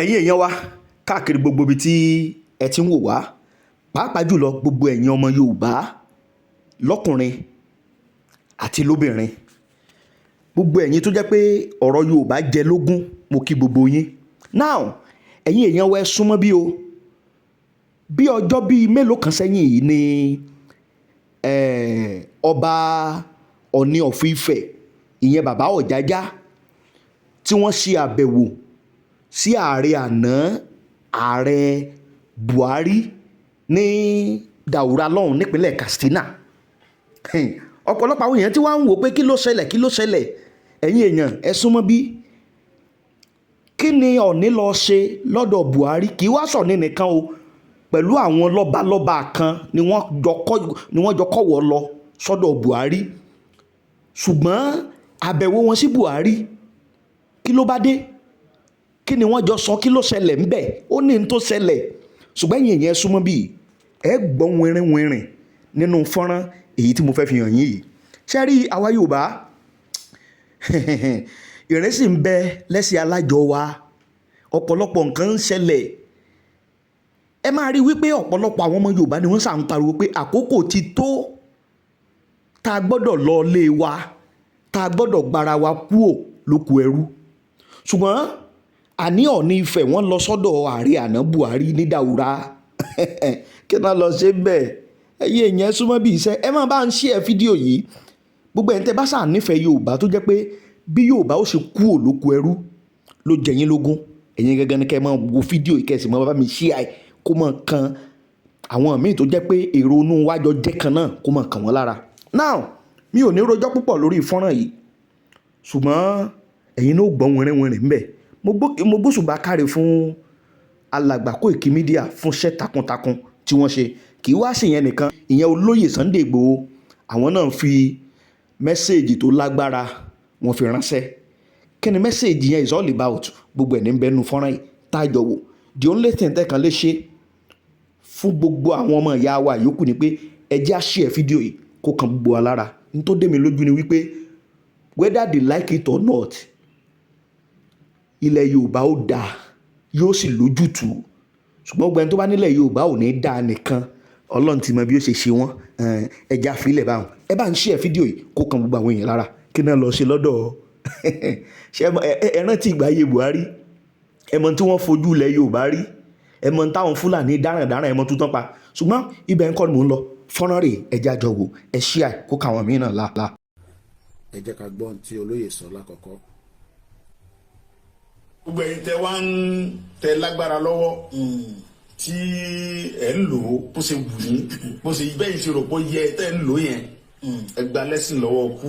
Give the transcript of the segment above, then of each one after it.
ẹ̀yin èèyàn wa káàkiri gbogbo ibi tí ẹ ti ń wò wá pàápàá jùlọ gbogbo ẹ̀yin ọmọ Yorùbá lọ́kùnrin àti lóbìnrin, gbogbo ẹ̀yin tó jẹ́ pé ọ̀rọ̀ Yorùbá jẹ lógún, mo kí gbogbo yín. Now ẹ̀yin èèyàn wa ẹ súnmọ́ bí o, bí ọjọ́ bíi mélòó kan sẹ́yìn yìí ni ọba Ooni Of Ife, ìyẹn bàbá Ọ̀jájá, tí wọ́n ṣe àbẹ̀wò sí ààrẹ àná, ààrẹ Buhari ní Daura lọ́hùn nípínlẹ̀ Katsina. Ọ̀pọ̀lọpọ̀ àwọn èèyàn tí wọ́n ń wò pé kí ló ṣẹlẹ̀ ẹ̀yin èèyàn ẹ súnmọ́ bí. Kí ni Ọ̀ọ̀ni lọ ṣe lọ́dọ̀ Buhari? Kì í wá sọ̀ni nìkan o, pẹ̀lú àwọn lọ́balọ́ba kan ni wọ́n jọ kọ́wọ́ lọ sọ́dọ̀ Buhari. Ṣùgbọ́n àbẹ̀wò wọn sí Buhari, kí ló bá dé? Kí ni wọ́n jọ sọ? Kí ló ṣẹlẹ̀ ńbẹ̀? Ó ní n tó ṣẹlẹ̀. Ṣùgbọ́n ẹ̀yin èèyàn súnmọ́ bí ẹ gbọ́ wìnrìn nínú fọ́nrán èyí tí mo fẹ́ fi hàn yín yìí. Ṣé rí àwa Yorùbá ìrẹsì ń bẹ lẹ́sẹ̀ alájọ wa, ọ̀pọ̀lọpọ̀ nǹkan ń ṣẹlẹ̀. Ẹ máa rí wípé ọ̀pọ̀lọpọ̀ àwọn ọmọ Yorùbá ni wọ́n sà ń pariwo pé àkókò ti tó tá a gbọ́dọ̀ lọ ilé wa, tá a gbọ́dọ̀ gbára wa kúò lóko ẹrú. Ṣùgbọ́n àní Ọ̀ọ̀ni Ifẹ̀ wọ́n lọ sọ́dọ̀ ààrẹ àná Buhari ní Daura. Kí náà lọ ṣe bẹ́ẹ̀? Ẹ̀yin èèyàn súnmọ́ bí iṣẹ́ ẹ máa bá ń share fídíò yìí. Gbogbo ẹ̀yin tẹ́ bá sà nífẹ̀ẹ́ Yorùbá tó jẹ́ pé bí Yorùbá ó ṣe kúò lóko ẹrú ló jẹ yín lógún, ẹ̀yin gẹ́gẹ́ ní kẹ́ ẹ máa wo fídíò yìí, kẹ́sì máa bá mi share kó máa kan àwọn míì tó jẹ́ pé èrò inú wájọ jẹ́ kan náà kó máa kàn wọ́n lára. Now mi ò ní rojọ́ púpọ̀ lórí fọ́nrán yìí, ṣùgbọ́n ẹ̀yin náà gbọ́ wìnrìn ńbẹ̀. Mo gbóṣùbà káre fún alàgbà Koiki Media fún iṣẹ́ takuntakun tí wọ́n ṣe. Kì í wá sí ìyẹn nìkan, ìyẹn olóyè Sunday Igboho, àwọn náà fi mẹ́sẹ̀gì tó lágbára wọ́n fi ránṣẹ́. Kí ni mẹ́sẹ̀gì yẹn is all about? Gbogbo ẹ̀ ní bẹ́ẹ̀ nu fọ́nrán yìí tá a jọ wò. The only thing tẹ́ kan lè ṣe fún gbogbo àwọn ọmọ ìyá wa yòókù ni pé ẹ jẹ́ á share fídíò yìí kó kan gbogbo wa lára. N tó dé mi lójú ni wípé whether they like it or not, ilẹ̀ Yorùbá ó dáa, yóò sì lójútùú. Ṣùgbọ́n gbogbo ẹni tó bá nílẹ̀ Yorùbá ò ní dáa nìkan, Ọlọ́run ti mọ bí ó ṣe ṣe wọ́n. Ẹ jẹ́ á fi ilẹ̀ báwọn. Ẹ bá ń share fídíò yìí kó kan gbogbo àwọn èèyàn lára. Kí náà lọ ṣe lọ́dọ̀ ẹ rántí ìgbà ayé Buhari? Ẹ mọ̀ tí wọ́n fojú ilẹ̀ Yorùbá rí, ẹ mọ̀ táwọn Fúlàní dáràndáràn ẹ mọ̀ tó tán pa. Ṣùgbọ́n ibẹ̀ ń kọ́ ni mò ń lọ. Fọ́nrán rẹ̀ ẹ jẹ́ á jọ wò, ẹ share kó kan àwọn míì náà láà. Ẹ jẹ́ ká gbọ́ ohun tí olóyè sọ lákọ̀ọ́kọ́. Gbogbo ẹ̀yin tẹ́ wá ń tẹ lágbára lọ́wọ́ tí ẹ ń lò ó bó ṣe wù yín, bó ṣe bẹ́ẹ̀ ṣe rò pé yẹ tẹ́ ń lò yẹn, ẹ gba lẹ́sìn lọ́wọ́ kú.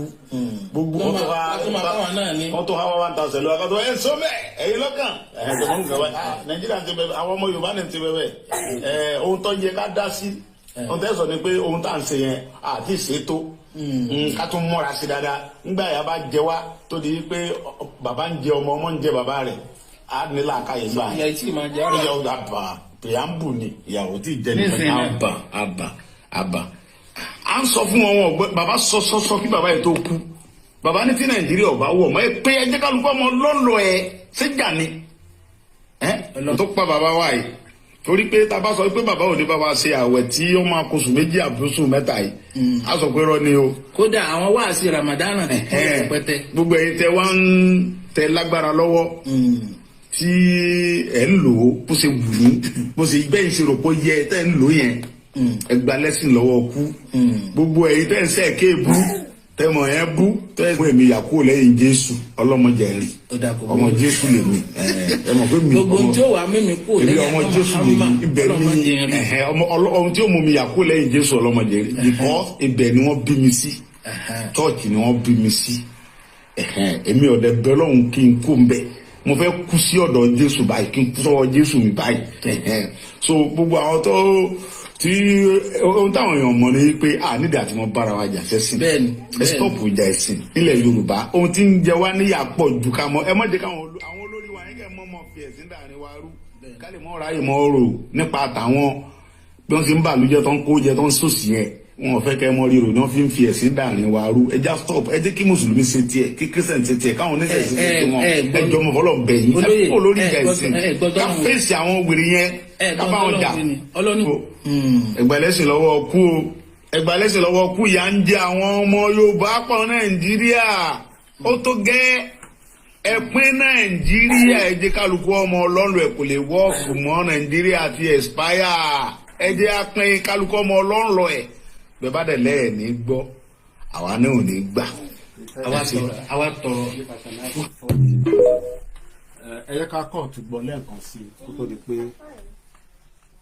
Gbogbo wọn tó wá 1,000 lọ́wọ́ akọ́tọ̀ ẹ̀ sọ bẹ́ẹ̀ ẹ̀yin lọ́kàn ẹ̀ẹ́dọ̀mọ́ nǹkan wáyé. Nàìjíríà ti bẹ̀rẹ̀, àwọn ọmọ Yorùbá ní ti bẹ̀rẹ̀ ohun tó yẹ ká dá sí. Ohun tẹ́ sọ ni pé ohun tá à ń ṣe yẹn àti ìṣètò ká tún múra sí dáadáa. Nígbà yà bá jẹ wá tó di pé bàbá ń jẹ ọmọ, ọmọ ń jẹ bàbá rẹ̀, á ní làákàyè gbà. ìyá tí máa jẹ ara ìyàwó àbà pìyàmbù ni ìyàwó tí jẹ nìkan àbà. À ń sọ fún wọn ọgbẹ bàbá sọ kí bàbá yẹn tó kú. Bàbá ní tí Nàìjíríà ọba wọ ọmọ ẹ pé ẹ jẹ́ kálukú ọmọ lọ́lọ́ ẹ ṣéjà ni tó pa bàbá wa yìí. Torí pé tá a bá sọ pé bàbá ò ní bá wa ṣe àwẹ̀ tí ó máa kóṣù méjì àbúṣù mẹ́ta yìí, a sọ pé rọ ni o. kódà àwọn wáàsí Ramadan pẹtẹ. Gbogbo ẹ̀yin tẹ́ wá ń tẹ lágbára lọ́wọ́ tí ẹ ń lò ó bó ṣe wù yín, bó ṣe bẹ́ẹ̀ ṣe rò pé yẹ tẹ́ ń lò yẹn, ẹ gba lẹ́sìn lọ́wọ́ kú. Gbogbo ẹ̀yin tẹ́ ń sẹ́ kéèbú tẹmọ yẹn bú tẹ fún èmi yàkó lẹ́yìn Jésù ọlọmọdé rí ọmọ Jésù lè mi ẹ mọ̀ pé mi gbogbo tí ó wà mímí kú lẹ́yìn ọmọ Jésù lè mi ibẹ̀ mi ọmọ tí ó mú mi yàkó lẹ́yìn Jésù ọlọmọdé rí because ibẹ̀ ni wọ́n bí mi sí chọọchì ni wọ́n bí mi sí èmi ọdẹ bẹ lọhùn kí n kó n bẹ mo fẹ́ kú sí ọ̀dọ̀ Jésù báyìí kí n kú sọ́wọ́ Jésù mi báyìí so gbogbo àwọn tó tí ohun táwọn èèyàn mọ̀ ní pé nídìí àti wọn bára wa jà sẹ́sìn ẹ stọ́ọ̀pù ìjà ẹ̀sìn nílẹ̀ Yorùbá. Ohun tí ń jẹ wá níyà pọ̀ ju ká mọ́ ẹ má jẹ́ káwọn àwọn olórí wa yẹn kẹ́ mọ́ fi ẹ̀sìn dàrin wa rú ká lè mọ́ ráyè mọ́ rò nípa tàwọn bí wọ́n ti ń bàlújẹ́ tó ń kó jẹ tó ń sòsì yẹn wọn ò fẹ́ kẹ́ mọ́ ríro ni wọ́n fi ń fi ẹ̀sìn dàrin wa rú ẹja stop ẹ jẹ́ kí mùsùlùmí ṣe tiẹ̀ kí kírísítẹ̀n ṣe tiẹ̀ káwọn oníṣẹ́ ṣe tiẹ̀ wọn ẹjọ́ mọ̀ fọlọ́ bẹ̀yìn ẹ kó lórí ìjà ìsìn ká fèsì àwọn wèrè yẹn ká bá wọn jà ẹgbàlẹ́sìn lọ́wọ́ kú o ẹgbàlẹ́sìn lọ́wọ́ kú ìyà ń jẹ àwọn ọmọ Yorùbá pọ̀ Nàìjíríà ó tó gẹ́ ẹ̀pín Nàìjíríà ẹ jẹ́ kálukú ọmọ ọlọ́run ẹ̀ kò lè wọ́ọ̀kù mọ́ Nàìjíríà ti expire ẹ jẹ́ apín kálukú ọmọ ọlọ́run lọ ẹ̀ bẹ́ẹ̀ bá dẹ̀ lẹ́ẹ̀ ní gbọ́ àwa náà ò ní gbà. àwa tọrọ. ẹ yẹ ká kọ́ ọ̀tún gbọ́ lẹ́ẹ̀kan sí i kó tó di pé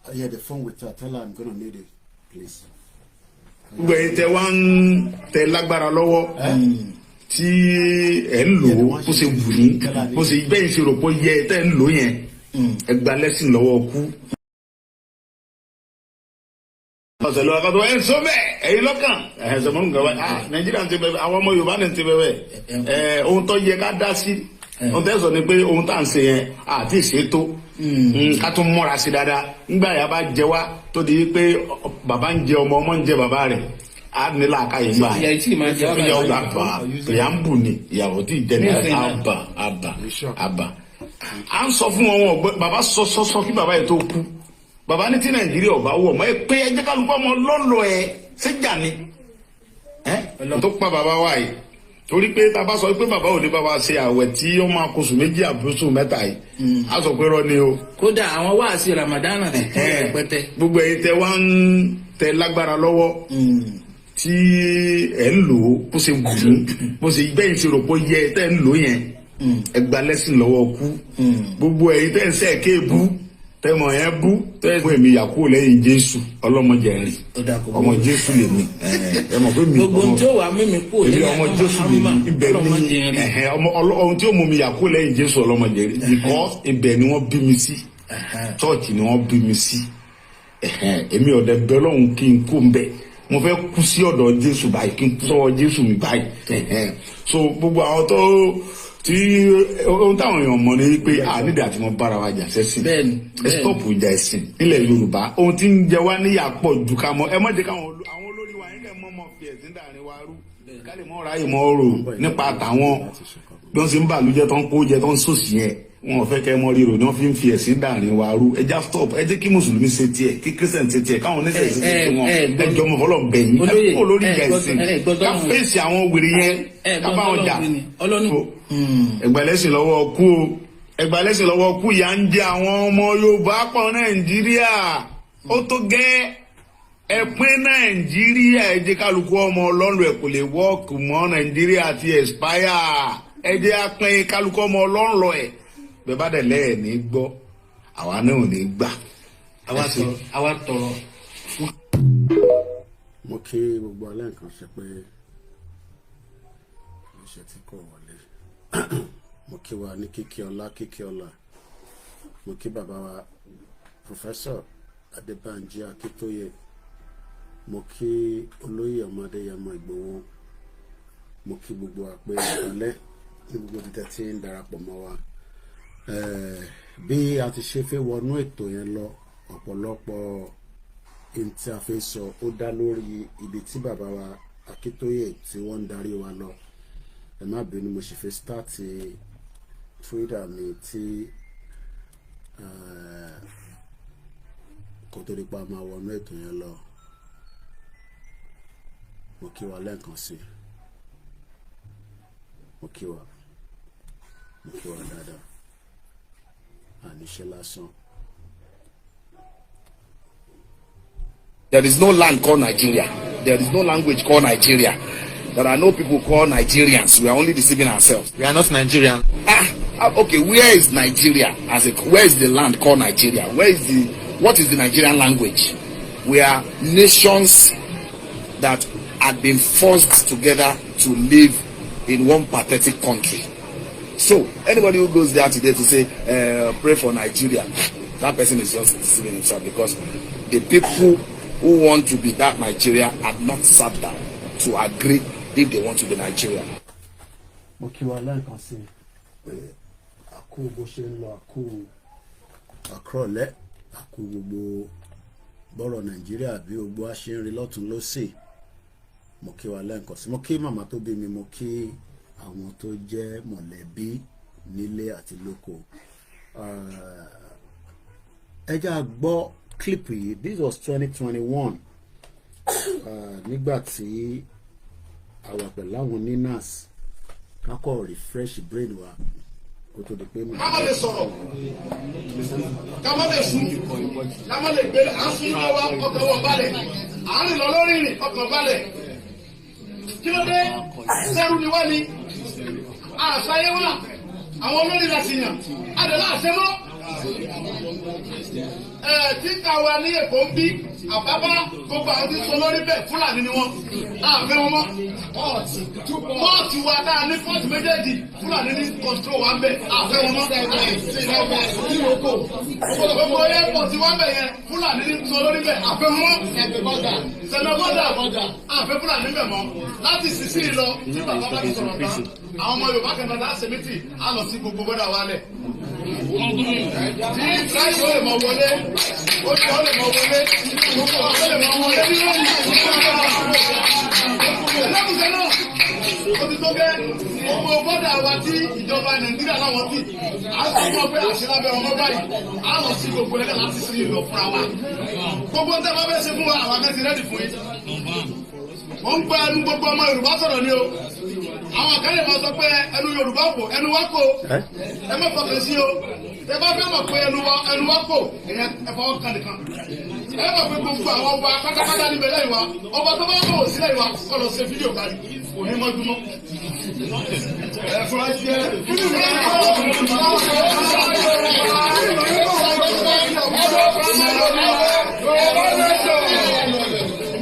I hear the phone with her tell her I'm gonna need it please. gbogbo ẹ̀yin tẹ wá ń tẹ lágbára lọ́wọ́ tí ẹ ń lò ó bó ṣe wù yín bó ṣe bẹ́ẹ̀ ṣe rò pé yẹ tẹ́ ń lò yẹn ẹ gba lẹ́sìn lọ́wọ́ kú. ọ̀sẹ̀ lọ́wọ́ akọ́tọ̀ ẹ̀ ń sọ bẹ́ẹ̀ ẹ̀yin lọ́kàn ẹ̀ ṣe mọ́ nǹkan wá Nàìjíríà ti bẹ̀rẹ̀ àwọn ọmọ Yorùbá ní ti bẹ̀rẹ̀ ohun tó yẹ ká dá sí ohun tẹ́ sọ ni pé ohun tá à ń ṣe yẹn àti ìṣètò ká tún múra sí dáadáa nígbà yà bá jẹ wá tó di pé bàbá ń jẹ ọmọ ń jẹ bàbá rẹ̀ á ní làákàyè gbà ìyàwó àbà ìyàmbù ni ìyàwó tí ì jẹ ní àbà à ń sọ fún wọn ọgbẹ bàbá sọ kí bàbá yìí tó kú bàbá ní tí Nàìjíríà ọba wọ ọmọ ẹ pé ẹ jẹ́ kálukú ọmọ lọlọ ẹ ṣéjà ni tó pa bàbá wa yìí torí pé tá a bá sọ pé bàbá ò ní bá wa ṣe àwẹ̀ tí ó máa kóṣù méjì àbúṣù mẹ́ta yìí á sọ pé rọ ni o. kódà àwọn wáàsí ramadana ti kú rẹpẹtẹ. gbogbo ẹ̀yin tẹ wá ń tẹ lágbára lọ́wọ́ tí ẹ ń lò ó bó ṣe wù ú bó ṣe bẹ́ẹ̀ ṣe rò pé yẹ tẹ́ ń lò yẹn ẹ gba lẹ́sìn lọ́wọ́ kú gbogbo ẹ̀yin tẹ́ ń sẹ́ kéèbú tẹ́mọ̀ yẹn bú tẹ́mọ̀ èmi yàkó lẹ́yìn Jésù ọlọ́mọdé rìn ọmọ Jésù lè mi ẹ mọ̀ pé mi gbogbo tí ó wà mímí kú èmi ọmọ Jésù lè mi ibẹ̀ ni ohun tí ó mú mi yàkó lẹ́yìn Jésù ọlọ́mọdé rìn because ibẹ̀ ni wọ́n bí mi sí church ni wọ́n bí mi sí èmi ọ̀dẹ̀ bẹ́ẹ̀ lọ́hùn kí n kú ń bẹ̀ mo fẹ́ kú sí ọ̀dọ̀ Jésù báyìí kí n kú sọ́wọ́ Jésù mi báyìí so gbogbo àwọn tó tí ohun táwọn èèyàn mọ̀ ní pé ànídìí àti mo bára wa jà sẹ́sìn ẹ stọ́ọ̀pù ìjà ẹ̀sìn nílẹ̀ Yorùbá ohun tí ń jẹ wá níyà pọ̀ ju ká mọ́ ẹ má jẹ́ káwọn olórí wa nílẹ̀ mọ́ fi ẹ̀sìn dàrin wa rú ká lè mọ́ ráyè mọ́ rò nípa tàwọn bí wọ́n ti ń bàlújẹ́ tó ń kó jẹ tó ń sòsì yẹn wọn ò fẹ́ kẹ́ mọ́ ríro ni wọ́n fi ń fi ẹ̀sìn dàrin wa rú ẹja stop ẹ jẹ́ kí mùsùlùmí ṣe tiẹ̀ kí kírísítẹ̀n ṣe tiẹ̀ káwọn oníṣẹ́ ṣe tiẹ̀ wọn ẹjọ́ mọ̀ fọlọ́ bẹ̀yìn ẹ kó lórí ìjà ìsìn ká fèsì àwọn wèrè yẹn ká bá wọn jà ẹgbàlẹ́sìn lọ́wọ́ kú o ẹgbàlẹ́sìn lọ́wọ́ kú ìyà ń jẹ àwọn ọmọ Yorùbá pọ̀ Nàìjíríà ó tó gẹ́ ẹ̀pín Nàìjíríà ẹ jẹ́ kálukú ọmọ ọlọ́run ẹ̀ kò lè wọ́ọ̀kù mọ́ Nàìjíríà ti expire ẹ jẹ́ apín kálukú ọmọ ọlọ́run lọ ẹ̀ bẹ́ẹ̀ bá dẹ̀ lẹ́ẹ̀ ní gbọ́ àwa náà ò ní gbà. àwa tọrọ. mo kí gbogbo alẹ́ nǹkan ṣe pé iṣẹ́ tí kò wọlé mo kí wa ní kíkí ọlá mo kí bàbá wa Professor Adébánjí Akíntóyè mo kí olóyè Ọmọdéyẹmọ Ìgbòho mo kí gbogbo àpè ìpínlẹ̀ ní gbogbo ibi tẹ́ tí ń darapọ̀ mọ́ wa bí a ti ṣe fẹ́ wọnú ètò yẹn lọ ọ̀pọ̀lọpọ̀ ohun tí a fẹ́ sọ ó dá lórí ibi tí bàbá wa Akíntóyè tí wọ́n ń darí wa lọ ẹ má bínú mo sì fẹ́ start Twitter mi tí kò tó di pa máa wọnú ètò yẹn lọ mo kí wa lẹ́ẹ̀kan sí mo kí wa dáadáa àníṣe lásán. There is no land called Nigeria. There is no language called Nigeria. There are no people called Nigerians. We are only deceiving ourselves. We are not Nigerian. Okay. Where is Nigeria? Where is the land called Nigeria? What is the Nigerian language? We are nations that had been forced together to live in one pathetic country. So anybody who goes there today to say pray for Nigeria, that person is just deceiving himself, because the people who want to be that Nigeria had not sat down to agree if they want to be Nigeria. mo kí wa lẹ́ẹ̀kan sí pé àkó bó ṣe ń lọ àkó àkọọ́lẹ̀ àkó gbogbo bọ́rọ̀ Nàìjíríà bí ogbó a ṣe ń rí lọ́tún lósì. Mo kí wa lẹ́ǹkan sí, mo kí màmá tó bí mi, mo kí àwọn tó jẹ́ mọ̀lẹ́bí nílé àti lóko. Ẹ jẹ́ a gbọ́ clip yìí. This was 2021 nígbà tí àwa pẹ̀lú àwọn ninas kákọ̀ refresh brain wa kó tó di pé mo. ká má lè sọ̀rọ̀ ká má lè sùn ká má lè gbé àásùn náà wá ọkàn wọn balẹ̀ àárín lọ lórí rìn ọkàn balẹ̀ kí ló dé sẹ́rù ni wá ní àṣàyẹ wà àwọn olórí la sì yàn adẹ̀lá àṣẹmọ́ tí káwa ní Èkó ń bí àbábá gbogbo àwọn tí sọ lórí bẹ́ẹ̀ Fúlàní ni wọ́n àfẹ́ wọn mọ́ pọ́ọ̀tì wa dáa ní pọ́ọ̀tì méjèèjì Fúlàní ní kọ́ńtró wa ń bẹ̀ àfẹ́ wọn mọ́ gbogbo ẹ́pọ̀tì wa ń bẹ̀ yẹn Fúlàní ní sọ lórí bẹ́ẹ̀ àfẹ́ wọn mọ́ sẹ̀nẹ̀bọ́dà àfẹ́ Fúlàní bẹ̀ mọ́ láti sísí lọ tí bàbá bá ti sọ̀rọ̀ tán àwọn ọmọ Yorùbá kẹta dá sẹ́mítì á lọ sí gbogbo bọ́dà wa lẹ̀ láì ó lè mọ wọlé ó ti ó lè mọ wọlé gbogbo ó lè mọ wọlé nínú ẹlẹ́kùnṣẹ́ náà ó ti tó gẹ́ gbogbo bọ́dà wa tí ìjọba Nàìjíríà láwọn tí a sọ fún ọ pé àṣìlábẹ́ ọmọ báyìí a lọ sí gbogbo ẹlẹ́ láti sí ìlọ fúnra wa gbogbo tẹ́ bá bẹ́ẹ̀ ṣe fún wa àwọn akẹ́sì rẹ́dì fún yín ó ń gba ẹnu gbogbo ọmọ Yorùbá sọ̀rọ̀ ni o àwọn àkàlẹ̀ máa sọ pé ẹnu Yorùbá kò ẹnu wa kò ẹ má fọkàn sí o ẹ bá fẹ́ mọ̀ pé ẹnu wa kò ẹ̀yẹ ẹ̀fọ́ kan nìkan ẹ mọ̀ pé gbogbo àwọn ọba pátápátá níbẹ̀ lẹ́yìn wa ọba tó bá bọ̀ sí lẹ́yìn wa kọ́ lọ ṣe fídíò kárí òní mọ́júmọ́ ẹ fúra jẹ́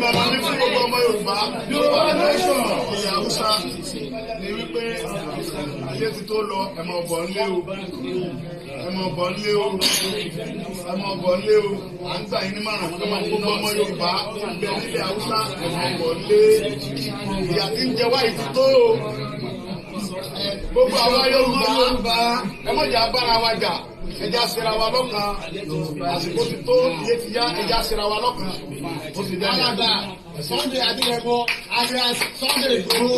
ìmọ̀ràn ní fún gbogbo ọmọ Yorùbá ìyá Haúsá ni wípé ayé ti tó lọ ẹ máa bọ̀ nílé o ẹ máa bọ̀ nílé o ẹ máa bọ̀ nílé o à ń gbà yín nímọ̀ràn pé máa gbogbo ọmọ Yorùbá bẹ nílé Haúsá ẹ máa bọ̀ nílé ìyà tí ń jẹ wá yìí ti tó o gbogbo àwa Yorùbá ẹ má jà bára wa jà ẹja ṣera wa lọ́kàn àsìkò ti tó iye ti yá ẹja ṣera wa lọ́kàn ó ti dẹ́ alága Sunday Adéyẹmọ àríyá Sunday Igboho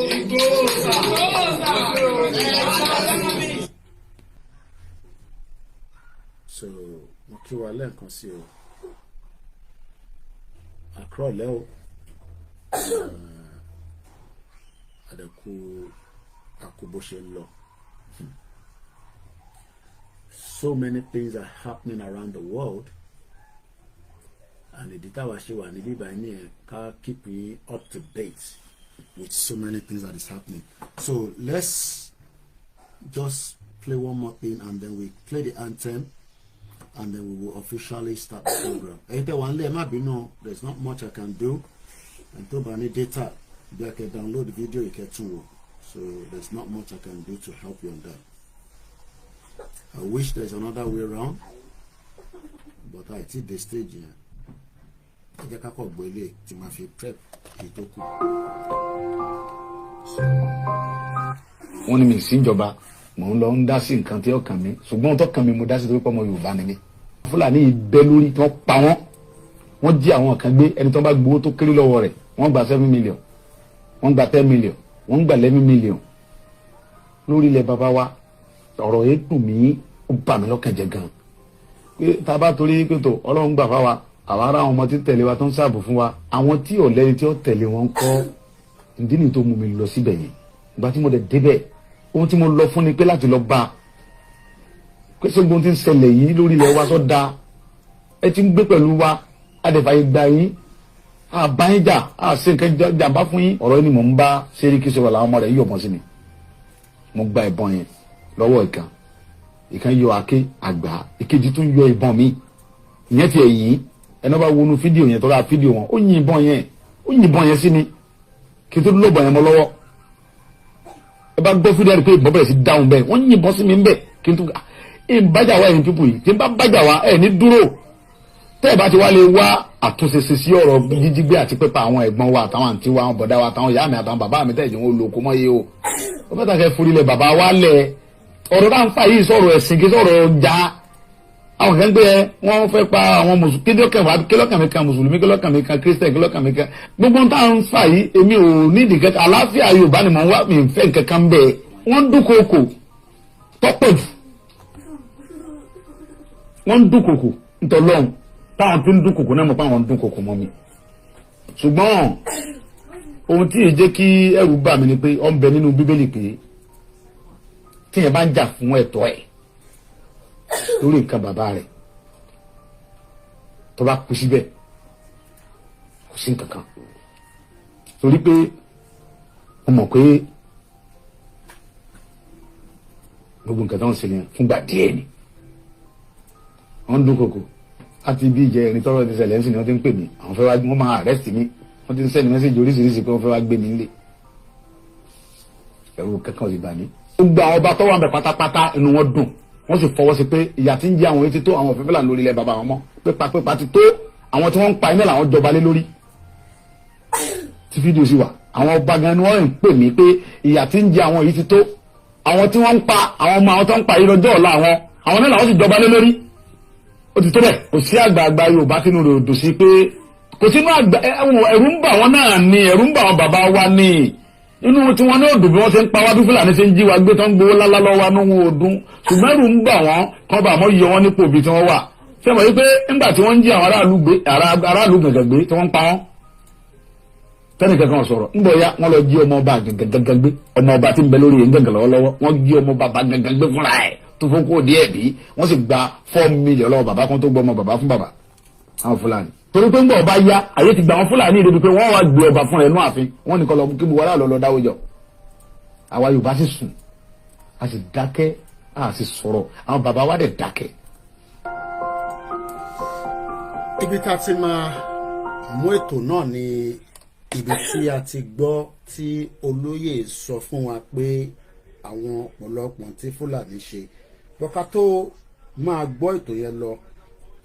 So mo kí wa lẹ́ẹ̀kan sí o àkúrọ̀lẹ́ o àdẹ̀kù àkóbó ṣe ń lọ. So many things are happening around the world, and the data was showing keep me up to date with so many things that is happening. So let's just play one more thing, and then we play the anthem, and then we will officially start the program. There's not much I can do, and to any data, you can download the video, you can too. So there's not much I can do to help you on that. I wish there's another way around, but I think the stage here. I just can't believe to my prep. Wọ́n ní mi sí ìjọba mò ń lọ ń dá sí nǹkan tí ó kàn mí ṣùgbọ́n tó kàn mí mo dá sí torí pé ọmọ Yorùbá ni mí. Fúlàní ìbẹ́ lórí tí wọ́n pa wọ́n jí àwọn kan gbé ẹni tó bá gbowó tó kéré lọ́wọ́ rẹ̀ wọ́n gba 7 million wọ́n gba 10 million wọ́n gba 11 million lórí ilẹ̀ bàbá wa. Ọ̀rọ̀ yìí dùn mí ó bà mí lọ́kàn jẹ́ gan pé tá a bá torí pé tó Ọlọ́run gbà fáwa àwa ará àwọn ọmọ tí tẹ̀lé wa tó ń ṣààbò fún wa àwọn tí ò lẹ́ni tí ó tẹ̀lé wọn kọ́ ìdí nìyí tó mú mi lọ síbẹ̀ yẹn ìgbà tí mo dẹ̀ débẹ̀ ohun tí mo lọ fún ni pé láti lọ bá pé ṣé gbóhùn tí ń ṣẹlẹ̀ yìí lórí ilẹ̀ wa sọ da ẹ ti ń gbé pẹ̀lú wa adẹ̀fàyè gbà yín àbáyín jà àṣẹ nǹkan jàǹbá fún yín ọ̀rọ̀ yìí ni mò ń bá Sẹ́ríkì sọ̀rọ̀ làwọn ọmọ rẹ̀ yí ọ̀bọ̀n sí mi mo gba ìbọn yẹn lọ́wọ́ ìkan yọ àké àgbà ìkejì tún yọ ìbọn mi ìyẹn ti ẹ̀yìn ẹni bá wọnú fídíò yẹn tọ́ra fídíò wọn ó yin ìbọn yẹn sí mi kí n tó lọ́bọ̀ yẹn mọ́ lọ́wọ́ ẹ bá gbọ́ fídíò rẹ̀ pé ìbọn bẹ̀rẹ̀ sí dáhùn bẹ́ẹ̀ wọ́n yin ìbọn sí mi bẹ́ẹ̀ kí n tó bájà wá ẹ̀yìn pípù yìí tí n bá bájà wá ẹ̀ ní dúró tẹ́ ẹ̀ bá ti wá lè wá àtúnṣe sí ọ̀rọ̀ jíjígbé àti pépà àwọn ẹ̀gbọ́n wa àtàwọn àǹtí wa àwọn bọ̀dá wa àtàwọn ìyá mi àtàwọn bàbá mi tẹ̀jẹ̀ wọn lò kó mọ́ yé o ó fẹ́ tàkẹ́ forílẹ̀ bàbá wa lẹ̀ ọ̀rọ̀ náà ń fà yìí sọ̀rọ̀ ẹ̀sìn kí sọ̀rọ̀ ọjà àwọn kan gbé wọn fẹ́ pa àwọn mùsùlùmí kílọ̀kànmíkan mùsùlùmí kílọ̀kànmíkan kírísítẹ̀ kílọ̀kànmíkan gbogbo ń táwọn fà yìí èmi ò nídìí kẹta àlàáfíà Yorùbá ni mò ń wá mi ń fẹ́ kankan bẹ́ẹ̀ wọ́n ń dúnkòkò tọ́pọ̀ jù wọ́n ń dúnkòkò ntọ́lọ́hún táwọn tí ń dúnkòkò náà mọ̀ pé àwọn ń dúnkòkò mọ́ mi ṣùgbọ́n ohun tí èjé kí ẹrù bà mí ni pé ó ń bẹ nínú Bíbélì pé tíyẹn bá ń jà fún ẹ̀tọ́ ẹ̀ lórí nǹkan bàbá rẹ̀ tó bá kú síbẹ̀ kò sí nǹkan kan torí pé mo mọ̀ pé gbogbo nǹkan tó ń ṣe nìyẹn fúngbà díẹ̀ ni wọ́n ń dúnkòkò láti bí ìjẹ́ ẹni tọ́rọ̀ ti ṣẹlẹ̀ ń sìn ni wọ́n ti ń pè mí àwọn fẹ́ wá wọ́n máa arrest mi wọ́n ti ń sẹ́ni mẹ́sẹ̀jì oríṣiríṣi pé wọ́n fẹ́ wá gbé mi nílé ẹ̀rù kankan ò sì bà mí. gbogbo àwọn ọba tó wà ń bẹ pátápátá inú wọn dùn wọ́n sì fọwọ́ sí pé ìyà tí ń jẹ àwọn etí tó àwọn òfin fúlàní lórí ilẹ̀ bàbá wọn mọ́ pépà ti tó àwọn tí wọ́n ń pa iná làwọn jọba lé lórí tí fídíò sì wà àwọn ọba gan ni wọ́n ń pè mí pé ìyà tí ń jẹ àwọn yìí ti tó àwọn tí wọ́n ń pa àwọn ọmọ àwọn tó ń pa yìí lọ́jọ́ ọ̀la àwọn náà làwọn sì jọba lé lórí ó ti tó bẹ́ẹ̀ kò sí àgbààgbà Yorùbá tínú rẹ̀ òdò sí pé kò sínú àgbà ẹ̀rù ń bà wọ́n náà ni ẹ̀rù ń bà wọ́n bàbá wa ni inú tí wọ́n ní òdùn bí wọ́n ṣe ń pa wá bí Fúlàní ṣe ń jí wa gbé tó ń gbowó lálá lọ́wọ́ nínú ọdún ṣùgbọ́n ẹ̀rù ń bà wọ́n kọ́ bá àmọ́ yọ wọ́n nípò bí tí wọ́n wà ṣé wọ́n yí pé nígbà tí wọ́n ń jí àwọn aráàlú gàngàn gbé tí wọ́n ń pa wọ́n tẹ́nì kankan sọ̀rọ̀ ń bọ̀ ya wọ́n lọ jí ọmọ ọba gàngàn gbé ọmọ ọba tí ń bẹ lórí gàngàn lọ́wọ́lọ́wọ́ wọ́n jí ọmọ bàbá gàngàn gbé fúnra ẹ̀ tó fún kó díẹ̀ bí wọ́n sì gba 4 million lọ́wọ́ bàbá kan tó gbọ́ ọmọ bàbá fún bàbá àwọn Fúlàní torí pé ń bọ̀ ọba ya àyè ti gba àwọn Fúlàní ìdèbí pé wọ́n wá gbé ọba fúnra ẹ̀ nú ààfin wọ́n nìkan lọ kí buwara lọ dáwọ́ jọ àwa Yorùbá sì sùn a sì dákẹ́ a sì sọ̀rọ̀ àwọn bàbá wa dẹ̀ dákẹ́. ibi tá a ti máa mú ètò náà ni ibi tí a ti gbọ́ tí olóyè sọ fún wa pé àwọn ọ̀pọ̀lọpọ̀ tí Fúlàní ṣe bọ́ká tó máa gbọ́ ètò yẹn lọ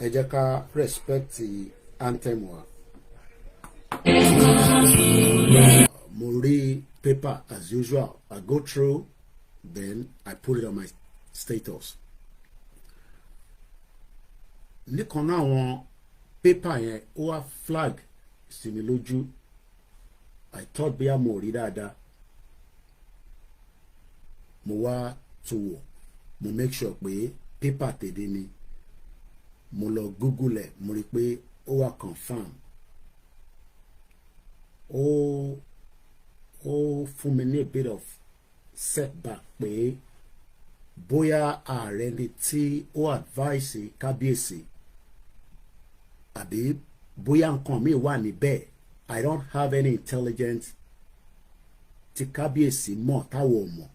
ẹ jẹ́ ká respect anthem wa. mo rí paper as usual I go through then I put it on my status. nìkan náà àwọn paper yẹn ó wá flag sí mi lójú I thought bí a mo rí dáadáa mo wá tó wò mo make sure pé paper tèdè ni mo lọ Google ẹ̀ mo rí pé ó wà confirm ó fún mi ní a bit of setback pé bóyá ààrẹ ni tí ó advice kábíyèsí àbí bóyá nǹkan mi wà níbẹ̀ I don't have any intelligence tí kábíyèsí mọ̀ táwọn ò mọ̀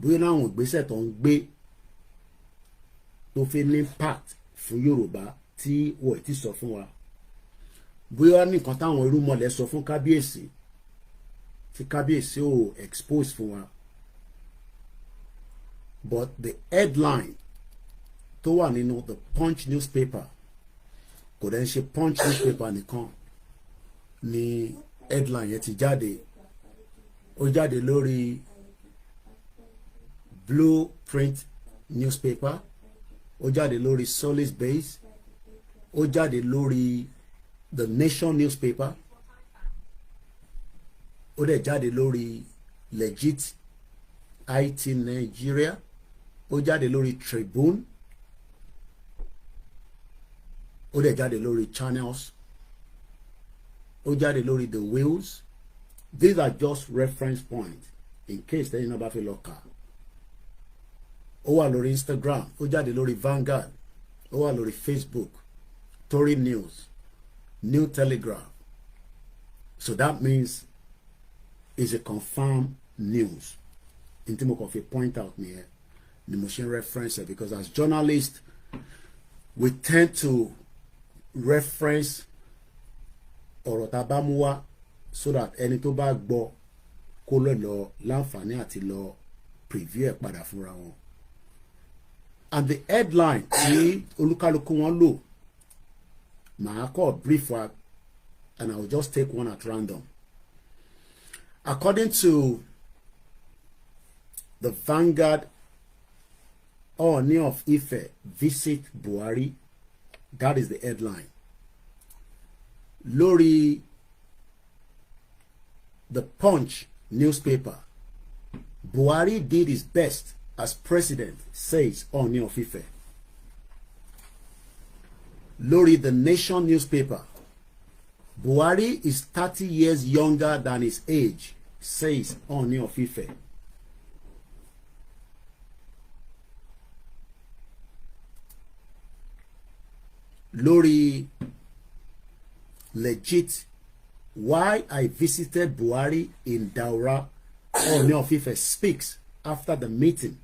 bóyá láwọn ìgbésẹ̀ tó ń gbé tó fi ní impact fún Yorùbá tí wọ́n ti sọ fún wa bóyá nìkan táwọn irúnmọlẹ̀ sọ fún kábíyèsí tí kábíyèsí ò expose fún wa but the headline tó wà nínú the Punch newspaper kò dẹ̀ ń ṣe Punch newspaper nìkan ni headline yẹn ti jáde ó jáde lórí Blueprint newspaper ó jáde lórí Solis Base ó jáde lórí The Nation newspaper ó dẹ̀ jáde lórí Legit IT Nigeria ó jáde lórí Tribune ó dẹ̀ jáde lórí Channels ó jáde lórí The Wheels. These are just reference points in case tẹ́yìn náà bá fi lọ kà ó wà lórí Instagram ó jáde lórí Vanguard ó wà lórí Facebook Tory News New Telegraph so that means it's a confirmed news in tí mo kàn fi point out nìyẹn ni mo ṣe reference it because as journalists we tend to reference ọ̀rọ̀ tá a bá mú wá so that ẹni tó bá gbọ́ kó lọ láǹfààní àti lọ preview ẹ̀ padà fúnra wọn. And the headline tí olúkálùkù wọn lò màá kọ́ brief wa and I will just take one at random. According to the Vanguard Ooni of Ife visit Buhari. That is the headline. Lórí the Punch newspaper, Buhari did his best as president, says Ooni of Ife. Lórí the Nation newspaper, Buhari is 30 years younger than his age, says Ooni of Ife. Lórí Legit, why I visited Buhari in Daura, Ooni of Ife speaks after the meeting.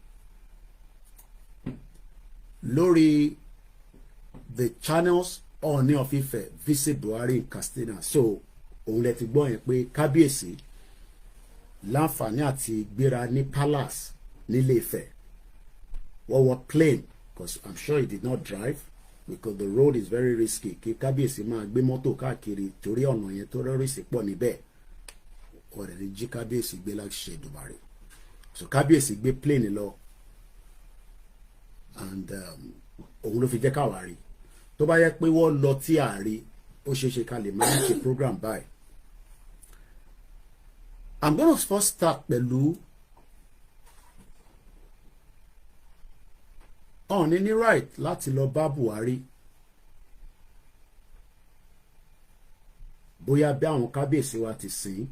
Lórí the channels, Ooni of Ife visit Buhari in Katsina. So òun lẹ ti gbọ́ yẹn pé kábíyèsí láǹfààní àti gbéra ní palace nílé Ifẹ̀. Wọ́n wọ plane, because I'm sure he did not drive, because the road is very risky. Kí kábíyèsí máa gbé mọ́tò káàkiri torí ọ̀nà yẹn tó rẹ́rìsì pọ̀ níbẹ̀. Ọ̀rẹ́ ni jí kábíyèsí gbé láti ṣe Dubai. So kábíyèsí gbé plane lọ, and òun ló fi jẹ́ káwa rí. Tó bá yẹ pé wọ́n lọ tí a rí, ó ṣeé ṣe ká lè máa ṣe program báyìí. I'm going to first start pẹ̀lú Ọọ̀ni ní right láti lọ bá Buhari bóyá bí àwọn kábíyèsí wa ti sìn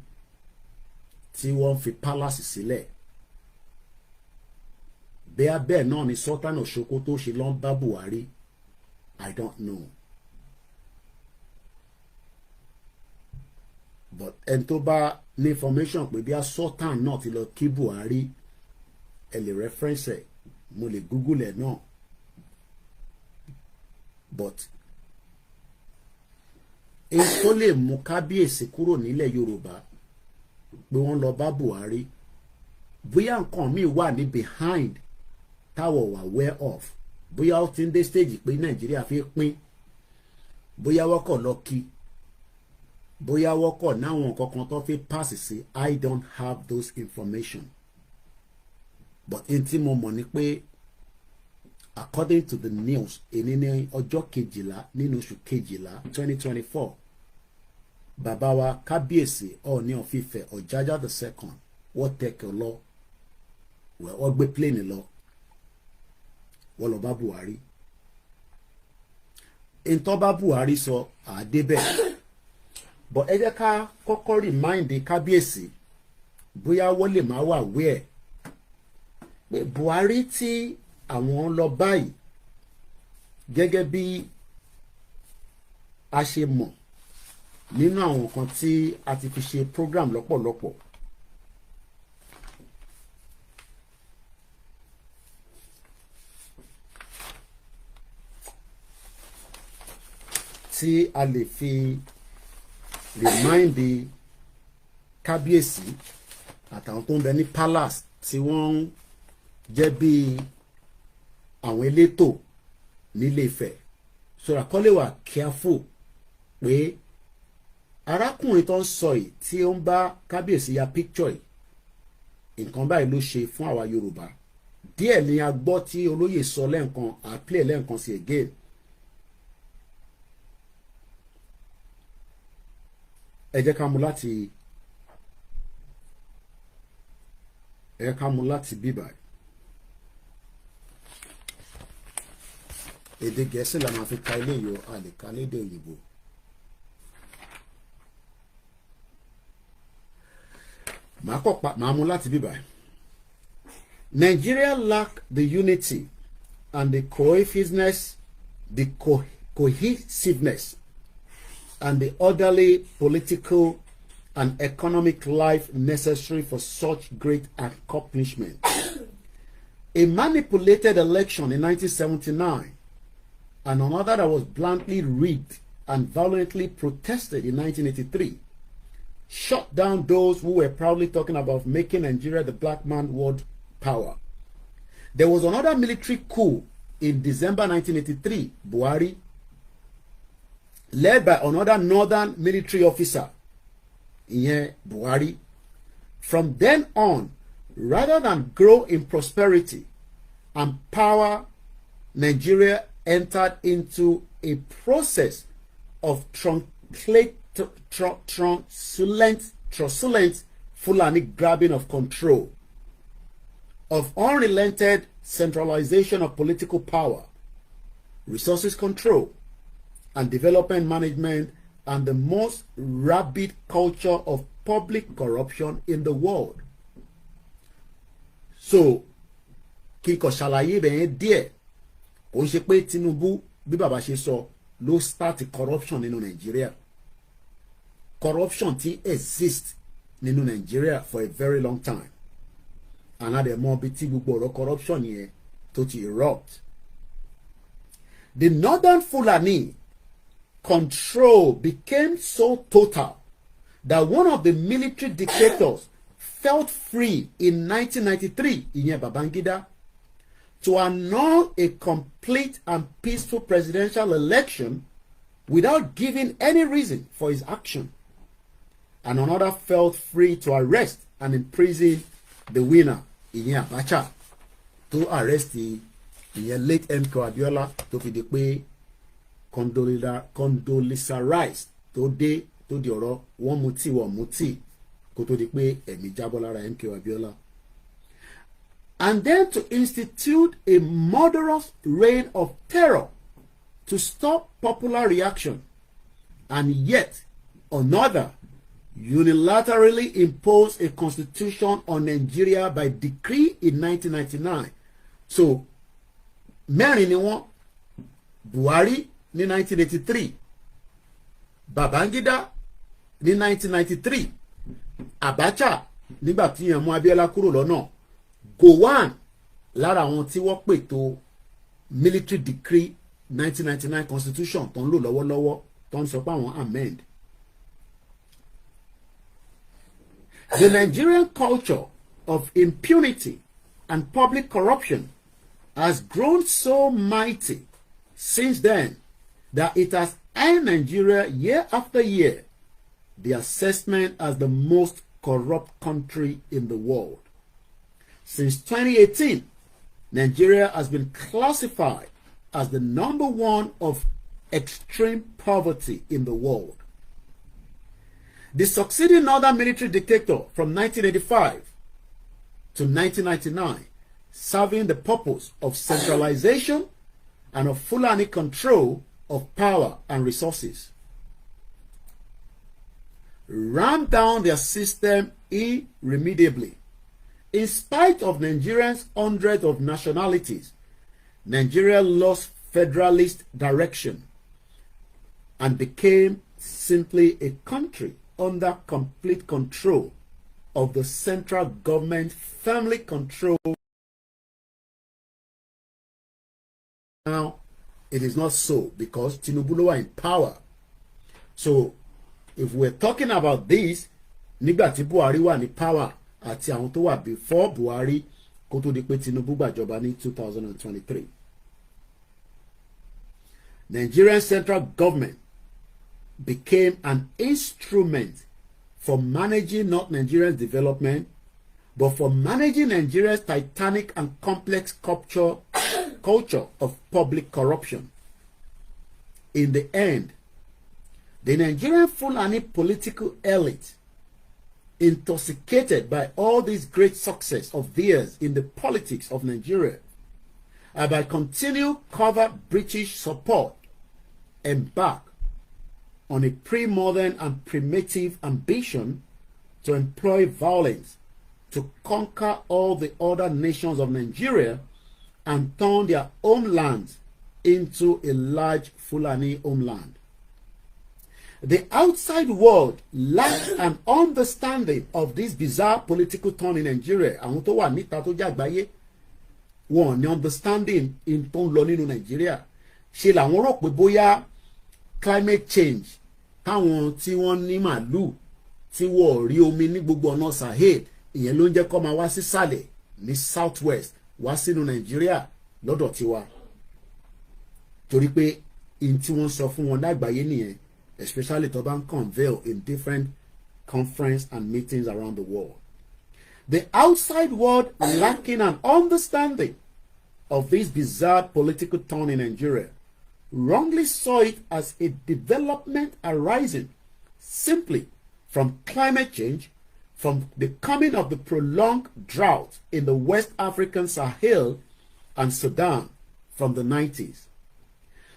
tí wọ́n fi palace sílẹ̀, bóyá bẹ́ẹ̀ náà ni Sultan of Sokoto ṣe lọ bá Buhari. I don't know, but ẹni tó bá ní information pé bí a Sultan náà ti lọ kí Buhari, ẹ lè reference ẹ, mo lè Google ẹ náà. But èyí tó lè mú kábíyèsí kúrò nílẹ̀ Yorùbá pé wọ́n lọ bá Buhari, bóyá nǹkan míì wà ní behind táwọn wà aware of, bóyá ó ti ń dé stage pé Nàìjíríà fi pín, bóyá wọ́n kọ̀ lọ kí, bóyá wọ́n kọ̀ náwọn nǹkan kan tó fi pass sí. I don't have those information, but n tí mo mọ̀ ni pé according to the news, èní ní ọjọ́ kejìlá nínú oṣù kejìlá 2024, bàbá wa kábíyèsí Ọọ̀ni of Ife Ọ̀jájá II wọ́n tẹ̀kẹ̀ lọ, wọ́n gbé plane lọ, wọ́n lọ bá Buhari. Ntọ́ bá Buhari sọ àdébẹ̀, but ẹ jẹ́ ká kọ́kọ́ remind kábíyèsí bóyá wọ́n lè máa wà wẹ́ẹ̀ pé Buhari tí àwọn lọ báyìí, gẹ́gẹ́ bí a ṣe mọ̀ nínú àwọn nǹkan tí a ti fi ṣe program lọ́pọ̀lọpọ̀, tí a lè fi remind kábíyèsí àtàwọn tó ń bẹ ní palace tí wọ́n jẹ́ bí àwọn elétò nílé Ifẹ̀, so àkọlé wà careful pé arákùnrin tó ń sọ yìí tí ó ń bá kábíyèsí ya picture yìí, nǹkan báyìí ló ṣe fún àwa Yorùbá. Díẹ̀ ni a gbọ́ tí olóyè sọ lẹ́ǹkan, à play lẹ́ǹkan sí again. Ẹ jẹ́ ká mú láti bíbá. Èdè Gẹ̀ẹ́sì la máa fi ka ilé yìí, a lè ka lédè òyìnbó. Màá mú láti bíbá. Nigeria lack the unity and the cohesiveness and the orderly political and economic life necessary for such great accomplishment. A manipulated election in 1979 and another that was bluntly rigged and violently protested in 1983 shut down those who were proudly talking about making Nigeria the black man world power. There was another military coup in December 1983, Buhari, led by another northern military officer, Buhari. From then on, rather than grow in prosperity, and power, Nigeria entered into a process of truculent Fulani grabbing of control, of unrelented centralization of political power, resources control, and development management, and the most rabid culture of public corruption in the world. So, kíkọ̀ ṣàlàyé bẹ̀yẹn díẹ̀, kò ń ṣe pé Tinubu bí bàbá ṣe sọ ló start corruption nínú Nigeria. Corruption ti exist nínú Nigeria for a very long time. And adẹ̀ mọ̀ bí tí gbogbo ọ̀rọ̀ corruption yẹn tó ti erupt. The northern Fulani control became so total that one of the military dictators felt free in 1993, ìyẹn Babangida, to annul a complete and peaceful presidential election without giving any reason for his action. And another felt free to arrest and imprison the winner, ìyẹn Abacha, to arrest the late MK Abiola tó fi di pé condoleezza tó di ọ̀rọ̀ wọ́n mutí kó tó di pé ẹ̀mí jábọ́ lára MK Abiola. And then to institute a murderous reign of terror to stop popular reaction, and yet another unilaterally impose a constitution on Nigeria by decree in 1999. So mẹ́rin ni wọ́n: Buhari ní 1983, Babangida ní 1993, Abacha nígbà tí yẹn mú Abiola kúrò lọ́nà, Gowon lára àwọn tí wọ́n pètò military decree 1999 constitution tó ń lò lọ́wọ́lọ́wọ́ tó ń sọ pé àwọn amend. The Nigerian culture of impunity and public corruption has grown so mighty since then that it has earned Nigeria year after year the assessment as the most corrupt country in the world. Since 2018, Nigeria has been classified as the #1 of extreme poverty in the world. The succeeding northern military dictator from 1985 to 1999, serving the purpose of centralization and of Fulani control of power and resources, rammed down their system irremediably. In spite of Nigerians' hundreds of nationalities, Nigeria lost federalist direction and became simply a country under complete control of the central government, firmly controlled. Now, it is not so because Tinubu ló wà in power. So, if we're talking about this, nígbà tí Buhari wà ní power àti àwọn tó wà before Buhari kó tó di pé Tinubu gbàjọba ní 2023. Nigerian central government became an instrument for managing not Nigeria's development, but for managing Nigeria's titanic and complex culture of public corruption. In the end, the Nigerian Fulani political elite, intoxicated by all this great success of theirs in the politics of Nigeria, and by continued covert British support, embark on a pre-modern and primitive ambition to employ violence to conquer all the other nations of Nigeria and turn their homelands into a large Fulani homeland. The outside world lacks an understanding of this bizarre political turn in Nigeria. Àwọn tó wà níta tó jẹ́ àgbáyé wọn ní understanding in tó ń lọ nínú Nigeria. Ṣe làwọn rò pé bóyá climate change táwọn tí wọ́n ní màlúù tí wọ́n rí omi ní gbogbo ọ̀nà Sahel ìyẹn ló ń jẹ́ kó máa wá sísàlẹ̀ ní southwest wá sínú Nigeria lọ́dọ̀ tiwa. Torí pé in tí wọ́n sọ fún wọn lágbàáyé nìyẹn, especially tó bá ń conveal in different conference and meetings around the world. The outside world lacking an understanding of this bizarre political turn in Nigeria wrongly saw it as a development arising simply from climate change, from the coming of the prolonged drought in the West African Sahel and Sudan from the 90s.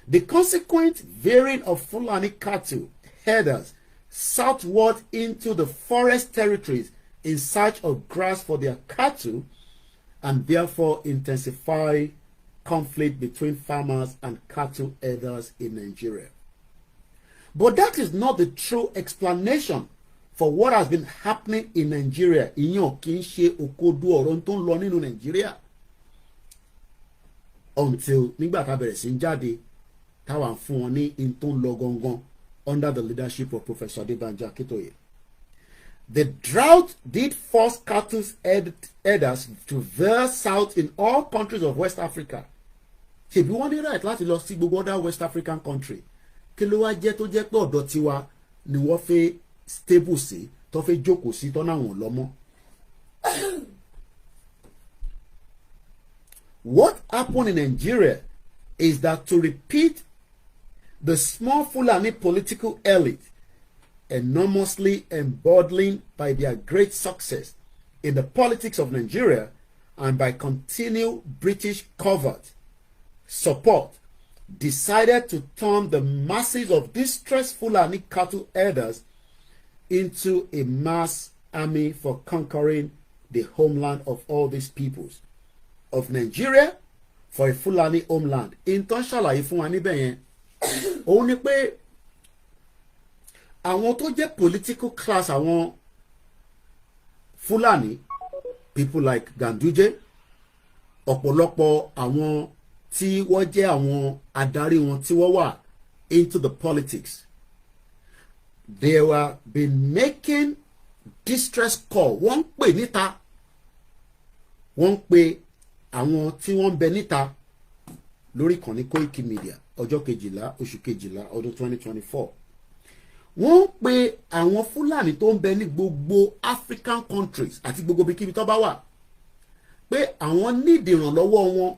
The consequent veering of Fulani cattle herders southward into the forest territories in search of grass for their cattle, and therefore intensify conflict between farmers and cattle herders in Nigeria. But that is not the true explanation for what has been happening in Nigeria. Ìyẹn kì í ṣe òkodo ọ̀rọ̀ tó ń lọ nínú Nigeria until nígbà tá a bẹ̀rẹ̀ sí ń jáde táwa ń fún wọn ní in tó ń lọ gangan under the leadership of Professor Adebanji Akintoye. The drought did force cattle herders to veer south in all countries of West Africa. Ṣèbí wọ́n ní right láti lọ sí gbogbo other West African country. Kí ló wá jẹ́ tó jẹ́ pé ọ̀dọ̀ tiwa ni wọ́n fẹ́ stable sí, tó fẹ́ jókòó sí, tó náà wọ́n lọ́mọ́. What happened in Nigeria is that, to repeat, the small Fulani political elite, enormously emboldened by their great success in the politics of Nigeria and by continued British covert support, decided to turn the masses of distressed Fulani cattle herders into a mass army for conquering the homeland of all these peoples. Of Nigeria for a Fulani homeland. In tó ń ṣàlàyé fún wa níbẹ̀ yẹn, òun ni pé àwọn tó jẹ́ political class àwọn Fulani, people like Ganduje, ọ̀pọ̀lọpọ̀ àwọn tí wọ́n jẹ́ àwọn adarí wọn tí wọ́n wà into the politics, they were been making distress call. Wọ́n ń pè níta, wọ́n ń pè àwọn tí wọ́n ń bẹ níta lórí ìkànnì Koiki Media ọjọ́ 12 oṣù 12 ọdún 2024. Wọ́n ń pè àwọn Fúlàní tó ń bẹ ní gbogbo African countries àti gbogbo ibikíbi tó bá wà pé àwọn nídìí ìrànlọ́wọ́ wọn,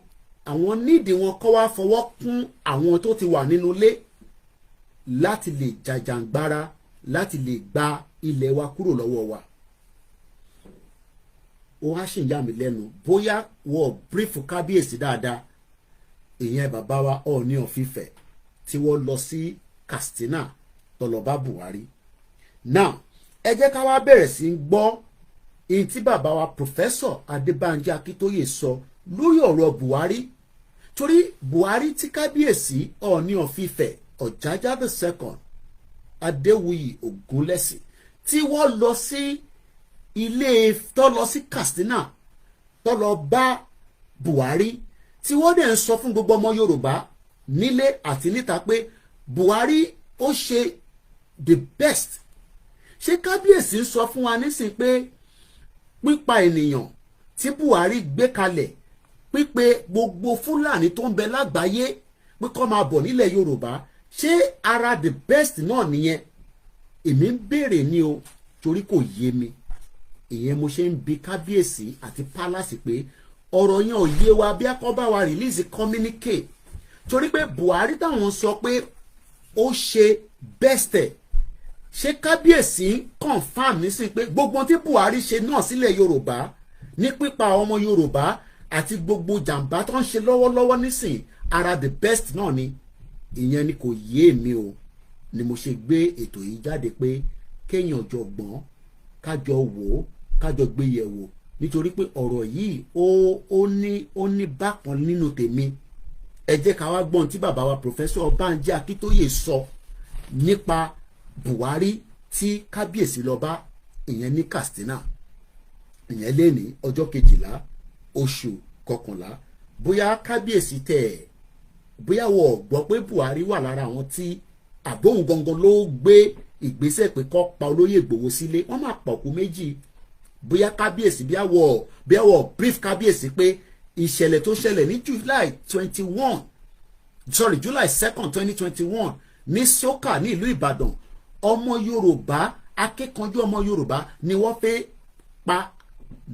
àwọn nídìí wọn kọ́ wá fọwọ́ kún àwọn tó ti wà nínú ilé láti lè jàjàǹgbara, láti lè gba ilẹ̀ wa kúrò lọ́wọ́ wa. Ó wá ṣì ń yà mí lẹ́nu bóyá wọ́n bírífù kábíyèsí dáadáa, ìyẹn bàbá wa Ooni of Ife tí wọ́n lọ sí Katsina tó lọ bá Buhari. Now ẹ jẹ́ ká wá bẹ̀rẹ̀ sí í gbọ́ ihun tí bàbá wa Professor Adebanji Akintoye sọ lórí ọ̀rọ̀ Buhari, torí Buhari tí kábíyèsí Ooni of Ife Ọ̀jájá II Adéwuyì Ògúnlẹ́sì tí wọ́n lọ sí ilé tó lọ sí Katsina tó lọ bá Buhari, tí wọ́n dẹ̀ ń sọ fún gbogbo ọmọ Yorùbá nílé àti níta pé Buhari ó ṣe the best. Ṣé kábíyèsí ń sọ fún wa nísìn pé pípa ènìyàn tí Buhari gbé kalẹ̀, pípé gbogbo Fúlàní tó ń bẹ lágbàáyé pé kó máa bọ̀ nílẹ̀ Yorùbá, ṣé ara the best náà nìyẹn? Èmi ń béèrè ni o, torí kò yé mi. Ìyẹn mo ṣe ń bi kábíyèsí àti palace pé ọ̀rọ̀ yẹn ò yé wa, bí akọ́ bá wa release communique, torí pé Buhari táwọn sọ pé ó ṣe best ẹ̀, ṣé kábíyèsí confam nísìn pé gbogbo tí Buhari ṣe náà sílẹ̀ Yorùbá ní pípa ọmọ Yorùbá àti gbogbo jàǹbá tó ń ṣe lọ́wọ́lọ́wọ́ nísìn ara the best náà ni? Ìyẹn ni kò yé mi o, ni mo ṣe gbé ètò yìí jáde pé kéèyàn jọ gbọ́n kájọ wò ó, kájọ gbé yẹ̀ wò, nítorí pé ọ̀rọ̀ yìí ó ní bákan nínú tèmi. Ẹ jẹ́ ká wá gbọ́n tí bàbá wa Professor Banji Akintoye sọ nípa Buhari tí kábíyèsí lọ bá ìyẹn ní Katsina, ìyẹn lé ní ọjọ́ 12 oṣù 11. Bóyá kábíyèsí bóyá wọ́n gbọ́ pé Buhari wà lára àwọn tí àbóhùn gangan ló gbé ìgbésẹ̀ pé kó pa Olóyè Ìgbòho sílé. Wọ́n máa pọ̀ kú méjì. Bóyá kábíyèsí bí àwọ̀ brief kábíyèsí pé ìṣẹ̀lẹ̀ tó ṣẹlẹ̀ ní July 2nd 2021 ní Soka ní ìlú Ìbàdàn, ọmọ Yorùbá, akẹ́kọ̀ọ́jú ọmọ Yorùbá ni wọ́n fẹ́ pa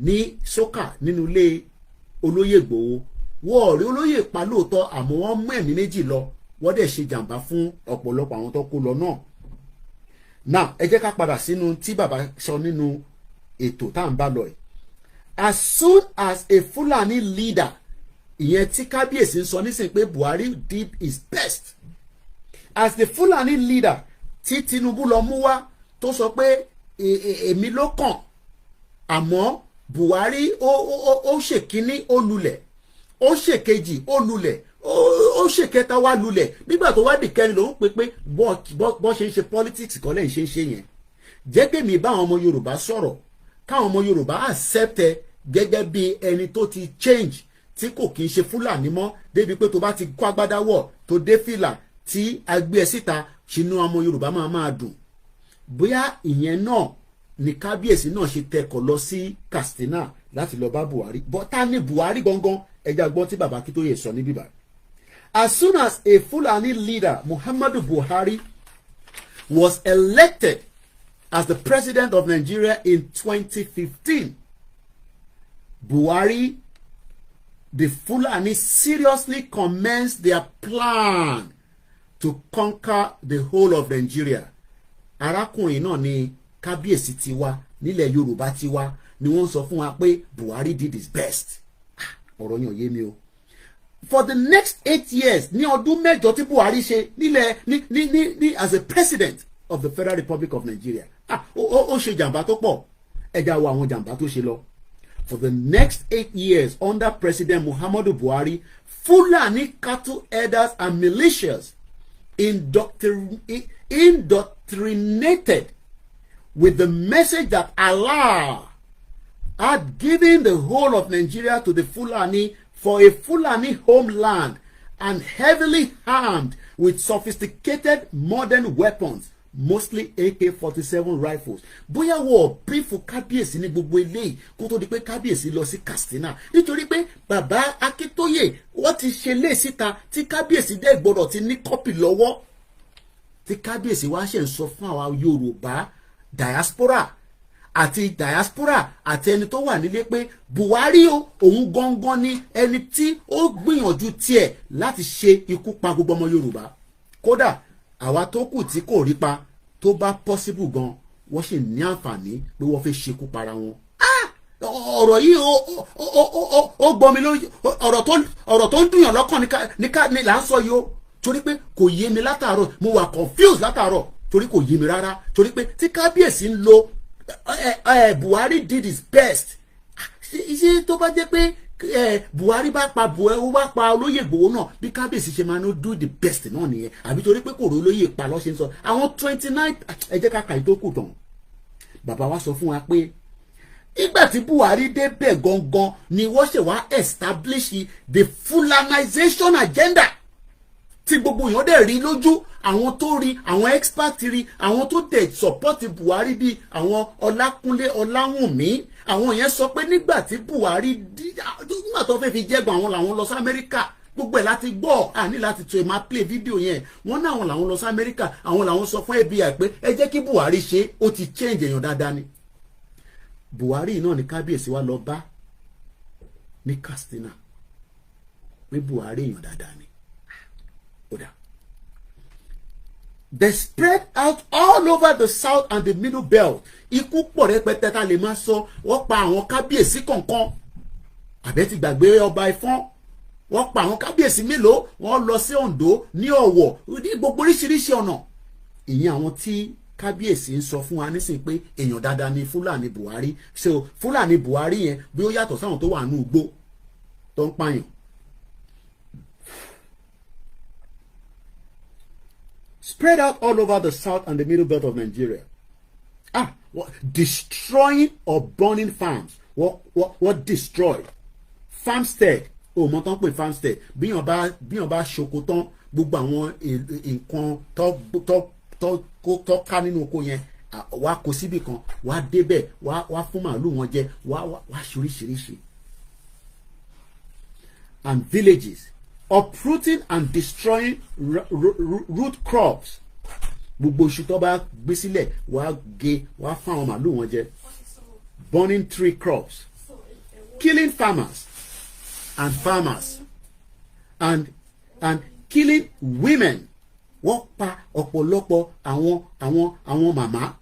ní Soka nínú ilé Olóyè Ìgbòho. wọ́n rí olóyè pa lóòótọ́ àmọ́ wọ́n mú ẹ̀mí méjì lọ wọ́n dẹ̀ ṣe jàǹbá fún ọ̀pọ̀lọpọ̀ àwọn tó kó lọ náà. now ẹ jẹ́ ká padà sínú tí bàbá sọ nínú ètò tá à ń bá lọ ẹ̀. as soon as a Fulani leader ìyẹn tí kábíyèsí ń sọ nísìnyí pé Buhari did his best as the Fulani leader tí Tinubu lọ mú wá tó sọ pé èmi ló kàn àmọ́ Buhari ó ṣèkíní ó lulẹ̀ ó ṣèkejì ó lulẹ̀ ó ṣèkẹta wá lulẹ̀ nígbà tó wá dìkẹrin lòún pé bọ́ ṣe ń ṣe politics kọ́ lẹ́yìn ṣe ń ṣe yẹn jẹ́ kémi bá àwọn ọmọ Yorùbá sọ̀rọ̀ káwọn ọmọ Yorùbá accept ẹ gẹ́gẹ́ bí ẹni tó ti change tí kò kí ń ṣe Fúlàní mọ́ débi pé tó bá ti kó agbádá wọ̀ tó dé fìlà tí a gbé ẹ síta ṣínú ọmọ Yorùbá máa dùn bóyá ìyẹn náà ni kábíyèsí náà ṣe tẹkọ̀ lọ sí Katsina láti lọ bá Buhari bọ́tá ní Buhari gangan ẹja gbọ́n tí bàbá Akíntóyè sọ níbí báyìí. As soon as a Fulani leader Muhammadu Buhari was elected as the president of Nigeria in 2015, Buhari, the Fulani seriously commenced their plan to conquer the whole of Nigeria. Arákùnrin náà ni kábíyèsí tiwa nílẹ̀ Yorùbá tiwa ni wọ́n sọ fún wa pé Buhari did his best. Ọ̀rọ̀ yẹn ò yé mi o. For the next 8 years ní ọdún mẹ́jọ tí Buhari ṣe nílẹ̀ as a president of the Federal Republic of Nigeria. Ó ṣe jàǹbá tó pọ̀ ẹja wo àwọn jàǹbá tó ṣe lọ. For the next 8 years under President Muhammadu Buhari, Fulani cattle herders and militias indoctrinated with the message that Allah had given the whole of Nigeria to the Fulani for a Fulani homeland and heavily armed with sophisticated modern weapons, mostly AK-47 rifles. Bóyá wọ́n bífù kábíyèsí ní gbogbo eléyìí kó tó di pé kábíyèsí lọ sí Katsina nítorí pé bàbá Akíntóyè wọ́n ti ṣe lé síta tí kábíyèsí dẹ́ gbọ́dọ̀ ti ní kọ́pì lọ́wọ́ tí kábíyèsí wá ṣe ń sọ fún àwa Yorùbá diaspora àti ẹni tó wà nílé pé Buhari òun gangan ni ẹni tí ó gbìyànjú tiẹ̀ láti ṣe ikú pa gbogbo ọmọ Yorùbá kódà àwa tó kù tí kò rí pa tó bá possible gan wọ́n sì ní àǹfààní pé wọ́n fẹ́ ṣekú para wọn. ọ̀rọ̀ yìí ó gbọ́ mi lórí ọ̀rọ̀ tó ń dùnyàn lọ́kàn ní là ń sọ yìí ó torí pé kò yé mi látàárọ̀ mo wà confused látàárọ̀ torí kò yé mi rárá torí pé tí kábíyèsí ń lo Buhari did his best ṣé tó bá jẹ́ pé Buhari bá pa Oloye Igboho náà bí kábíyèsí ṣe máa ń do the best náà nìyẹn àbí torí pé kò rí olóyè pa lọ́ọ́ ṣe ń sọ àwọn 29 ẹ jẹ́ ká kà tó kù tán bàbá wa sọ fún wa pé ìgbà tí Buhari débẹ̀ gangan ni wọ́n ṣe wá establish the Fulanization agenda tí gbogbo èèyàn dẹ̀ rí lójú àwọn tó rí àwọn expert rí àwọn tó tẹ̀ support Buhari bí àwọn Ọlákúnlé Ọláwùnmí àwọn yẹn sọ pé nígbà tí Buhari nígbà tó fẹ́ fi jẹ́gbọ́n àwọn làwọn lọ sí Amẹ́ríkà gbogbo ẹ̀ láti gbọ́ àní láti tó ẹ̀ máa play fídíò yẹn wọ́n ní àwọn làwọn lọ sí Amẹ́ríkà àwọn làwọn sọ fún FBI pé ẹ jẹ́ kí Buhari ṣe ó ti change èèyàn dáadáa ni Buhari náà ní kábíyèsí wa lọ bá ní Katsina pé Buhari èèyàn dáadáa ni. They spread out all over the south and the middle belt. Ikú pọ̀ rẹpẹtẹ tá lè máa sọ wọ́n pa àwọn kábíyèsí kọ̀ọ̀kan àbẹ́ ti gbàgbé ọba Ifọ̀n wọ́n pa àwọn kábíyèsí mélòó wọ́n lọ sí Oǹdó ní Ọ̀wọ̀ ní gbogbo oríṣiríṣi ọ̀nà ìyẹn àwọn tí kábíyèsí ń sọ fún wa nísìnyí pé èèyàn dáadáa ni Fúlàní Buhari so Fúlàní Buhari yẹn bí ó yàtọ̀ sáwọn tó wà nínú igbó tó ń pààyàn. Spread out all over the south and the middle belt of Nigeria. Destroying or burning farms. What destroyed? Farmstead. Mọ̀ tán pé farmstead. Bí yàn bá ṣoko tán gbogbo àwọn nǹkan tó ká nínú oko yẹn wá kó síbì kan wá débẹ̀ wá fún màálù wọn jẹ wá ṣoríṣiríṣi. And villages. Uprooting and destroying root crops. Gbogbo oṣù tó bá gbé sílẹ̀ wá gé wá fún àwọn màálù wọn jẹ. Burning tree crops. Killing farmers and farmers. and killing women. Wọ́n pa ọ̀pọ̀lọpọ̀ àwọn màmá.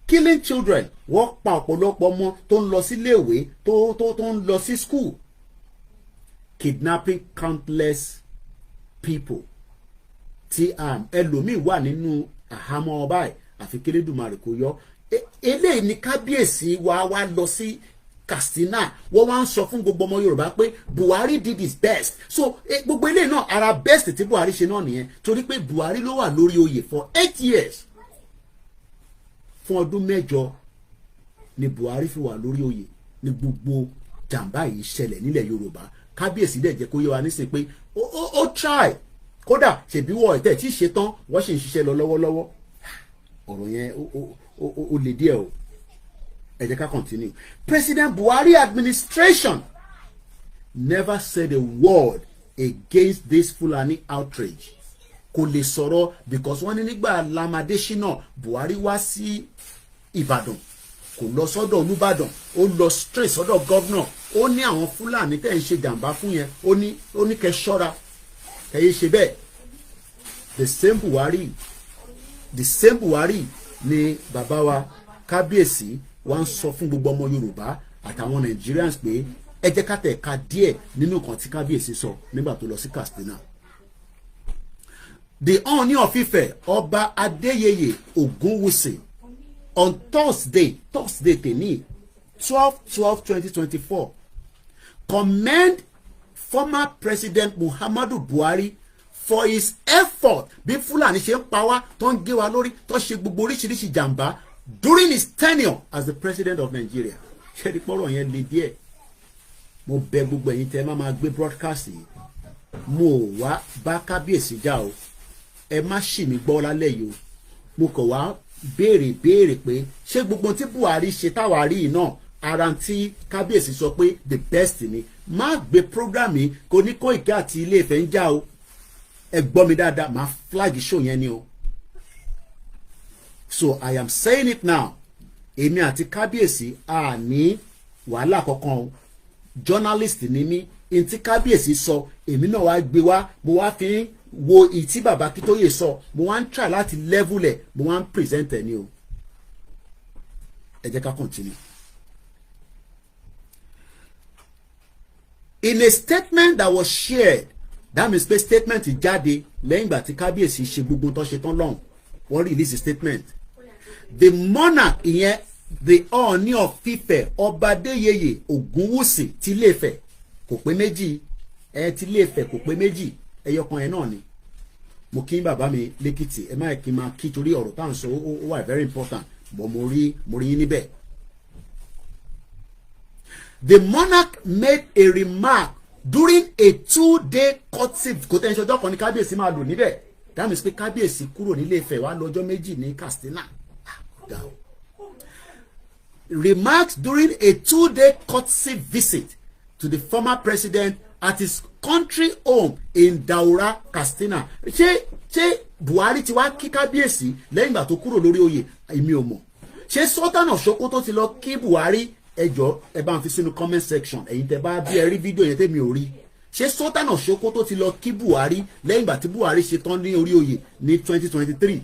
Killing children. Wọ́n pa ọ̀pọ̀lọpọ̀ ọmọ tó ń lọ sí iléèwé tó ń lọ sí school. Kidnapping countless people. Tí ẹlòmíì wà nínú àhámọ́ ọba ẹ̀ àfi kélédùmarè kò yọ. Eléyìí ni kábíyèsí wa lọ sí Katsina, wọ́n wá ń sọ fún gbogbo ọmọ Yorùbá pé Buhari did his best. So gbogbo eléyìí náà ara best tí Buhari ṣe náà nìyẹn, torí pé Buhari ló wà lórí oyè for 8 years. Fún ọdún 8 ni Buhari fi wà lórí oyè ní gbogbo jàǹbá yìí ṣẹlẹ̀ nílẹ̀ Yorùbá. Kábíyèsí dẹ̀ jẹ́ kó yé wa nísìnyí pé ó try, kódà ṣèbí wọ ẹ̀tẹ̀ tí ì ṣe tán wọ́n sì ń ṣiṣẹ́ lọ lọ́wọ́lọ́wọ́. Ọ̀rọ̀ yẹn ó le díẹ̀ o. Ẹ jẹ́ ká continue. President Buhari administration never said a word against this Fulani outrage. Kò lè sọ̀rọ̀ because wọ́n ní nígbà Lamadesina Buhari wá sí Ìbàdàn, kò lọ sọ́dọ̀ Olúbàdàn, ó lọ straight sọ́dọ̀ governor. Ó ní àwọn Fulani tẹ́ ń ṣe jàǹbá fún yẹn, ó ní kẹ́ ṣọ́ra, kẹ́ yé ṣe bẹ́ẹ̀. The same Buhari ni bàbá wa kábíyèsí wọ́n sọ fún gbogbo ọmọ Yorùbá àtàwọn Nigerians pé ẹ jẹ́ ká tẹ̀ka díẹ̀ nínú nǹkan tí kábíyèsí sọ nígbà tó lọ sí Katsina. The Ooni of Ife Ọba Adéyẹyè Ògúnwùsì on Thursday tèmi 12/12/2024 commend former President Muhammadu Buhari for his effort bí Fúlàní ṣe ń pa wá tó ń gé wa lórí tó ṣe gbogbo oríṣiríṣi jàǹbá during his tenure as the president of Nigeria. Ṣé ẹni pọ́rọ̀ yẹn le díẹ̀? Mo bẹ̀ gbogbo ẹ̀yin tẹ́ máa gbé broadcast yìí, mo wá bá kábíyèsí jà o, ẹ má ṣì mí gbọ́ lálẹ́ yìí o. Mo kàn wá béèrè pé ṣé gbogbo tí Buhari ṣe táwa rí yìí náà ara tí kábíyèsí sọ pé the best ni. Má gbé program yìí kò ní Koiki àti Ilé Ifẹ̀ ń jà o. Ẹ gbọ́ mi dáadáa, máa flag show yẹn ni o. So I am saying it now. Èmi àti kábíyèsí a ní wàhálà kankan o. Journalist ni mí, in tí kábíyèsí sọ èmi náà wá gbé wá, mo wá fi wo ìtí bàbá Akíntóyè sọ, mo wá ń try láti level ẹ̀, mo wá ń present ẹ̀ ni o. Ẹ jẹ́ ká continue. In a statement that was shared, that means pé statement jáde lẹ́yìn ìgbà tí kábíyèsí ṣe gbogbo tó ṣe tán lọ́hùn, wọ́n release a statement. The monarch ìyẹn the Ooni of Ife Ọba Adéyẹyè Ògúnwùsì ti Ilé Ifẹ̀ kò pé méjì, ti Ilé Ifẹ̀ kò pé méjì, ẹyọkan ẹ̀ náà ni. Mo kí bàbá mi lẹ́kìtì, ẹ má kí n máa kí torí ọ̀rọ̀ tá à ń sọ ó wà very important, but mo rí yín níbẹ̀. The monarch made a remark during a 2-day courtship. Kò tẹ́ ẹ ṣe ọjọ́ kan ní kábíyèsí máa lò níbẹ̀. That means pé kábíyèsí kúrò nílé Ifẹ̀ wá lọ́jọ́ méjì ní Katsina. Remarks during a 2-day courtship visit to the former president at his country home in Daura, Katsina. Ṣé Buhari ti wá kí kábíyèsí lẹ́yìn ìgbà tó kúrò lórí oyè? Èmi ò mọ̀. Ṣé Sultan of Sokoto ti lọ kí Buhari? Ẹ jọ̀ọ́ ẹ bá ń fi sínú comment section ẹ̀yin tẹ́ bá bí ẹ rí fídíò yẹn tẹ́mi ò rí. Ṣé Sultan of Sokoto ti lọ kí Buhari lẹ́yìn ìgbà tí Buhari ṣe tán ní orí oyè ní 2023?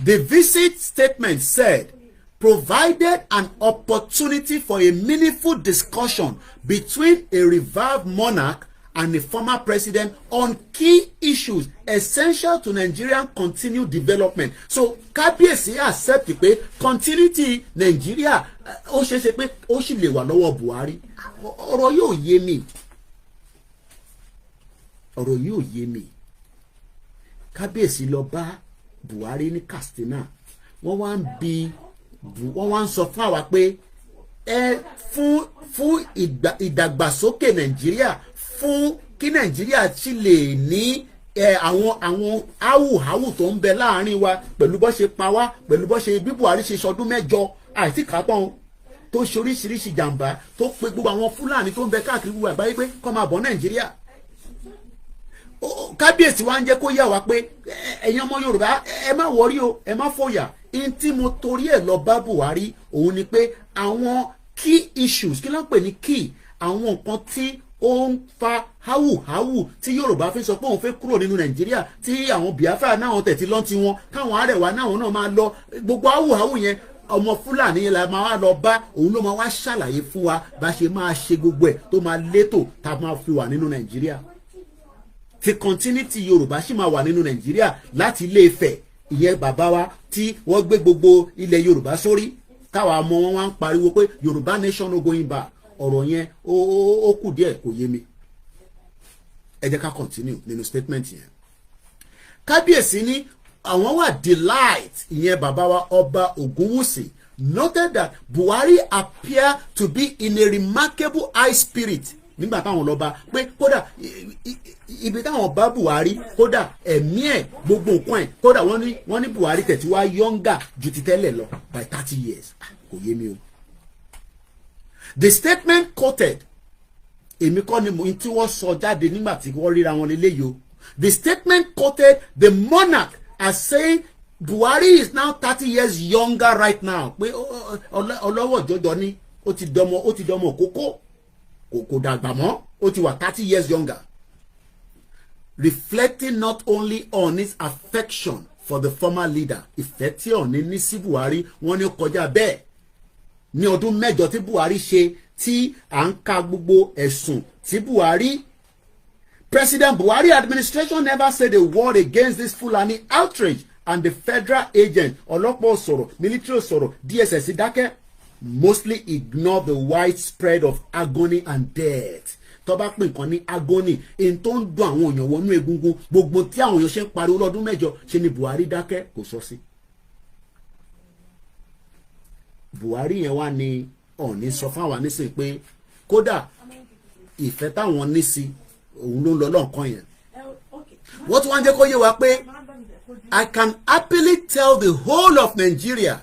The visit statement said provided an opportunity for a meaningful discussion between a revived monarch and a former president on key issues essential to Nigerian continued development. So kábíyèsí accept pé continuity Nigeria ó ṣeéṣe pé ó sì lè wà lọ́wọ́ Buhari. Ọ̀rọ̀ yóò yé mi. Kábíyèsí lọ bá Buhari ní Katsina, wọ́n wá ń sọ fún àwa pé fún ìdàgbàsókè Nàìjíríà, fún kí Nàìjíríà sì lè ní àwọn áwùháwù tó ń bẹ láàrin wa pẹ̀lú bó ṣe pa wá, pẹ̀lú bó ṣe bí Buhari ṣe ṣọdún 8 àìsí kápọ́n tó ṣe oríṣiríṣi jàǹbá tó pe gbogbo àwọn Fúlàní tó ń bẹ káàkiri gbogbo àgbáyé pé kó máa bọ̀ Nàìjíríà. Kábíyèsí wa ń jẹ́ kó yà wá pé ẹ̀yin ọmọ Yorùbá ẹ má wọrí o, ẹ má fòyà. In tí mo torí ẹ̀ lọ bá Buhari òun ni pé àwọn key issues, kí ló ń pè ní key, àwọn nǹkan tí ó ń fa háwùháwù tí Yorùbá fi sọ pé òun fẹ́ kúrò nínú Nàìjíríà, tí àwọn Biafra náà tẹ̀tí lọ́n ti wọn, káwọn Arẹwà náà máa lọ, gbogbo háwùháwù yẹn ọmọ Fúlàní yẹn la máa wá lọ bá, òun ló máa wá ṣàlàyé fún wa bá ṣe máa ṣe gbogbo ẹ̀ tó máa létò tá a máa fi wà nínú Nàìjíríà. Ti continuity Yorùbá sì máa wà nínú Nàìjíríà láti Ilé Ifẹ̀, ìyẹn bàbá wa tí wọ́n gbé gbogbo ilẹ̀ Yorùbá sórí, táwa ọmọ wọn wá ń pariwo pé Yorùbá nation no going back. Ọ̀rọ̀ yẹn ó kù díẹ̀ kò yé mi. Ẹ jẹ́ ká continue nínú statement yẹn. Kábíyèsí ní àwọn wà delight, ìyẹn bàbá wa Ọba Ògúnwùsì noted that Buhari appear to be in a remarkable high spirit nígbà táwọn lọ bá, pé kódà ibi táwọn bá Buhari, kódà ẹ̀mí ẹ̀ gbogbo nǹkan ẹ̀, kódà wọ́n ní Buhari tẹ̀ tí wá younger ju ti tẹ́lẹ̀ lọ by 30 years. Kò yé mi o. The statement quoted, èmi kọ́ ni mo tí wọ́n sọ jáde nígbà tí wọ́n ríra wọn lélẹ́yìí o. The statement quoted the monarch as saying Buhari is now 30 years younger right now. Pé ọlọ́wọ́ jọjọ ni ó ti dọmọ kókó, kò dàgbà mọ́, ó ti wà 30 years younger. Reflecting not only on his affection for the former leader, ìfẹ́ tí Ọọ̀ni ní sí Buhari, wọ́n ní kọjá bẹ́ẹ̀. Ní ọdún mẹ́jọ tí Buhari ṣe, tí à ń ka gbogbo ẹ̀sùn tí Buhari, President Buhari administration never said a word against this Fulani outrage, and the federal agent, ọlọ́pàá sọ̀rọ̀, military sọ̀rọ̀, DSS dákẹ́, mostly ignore the widespread of agony and death. Tó bá pè nǹkan ní agony, èyí tó ń dùn àwọn èèyàn wọnú egungun, gbogbo tí àwọn èèyàn ṣe ń pariwo lọ́dún mẹ́jọ, ṣe ni Buhari dákẹ́, kò sọ sí. Buhari yẹn wá ní Ọọ̀ni sọ fún àwa nísìnyí pé kódà ìfẹ́ táwọn ní sí òun ló ń lọ lọ́nkàn yẹn. Wọ́n tún wá ń jẹ́ kó yé wa pé I can happily tell the whole of Nigeria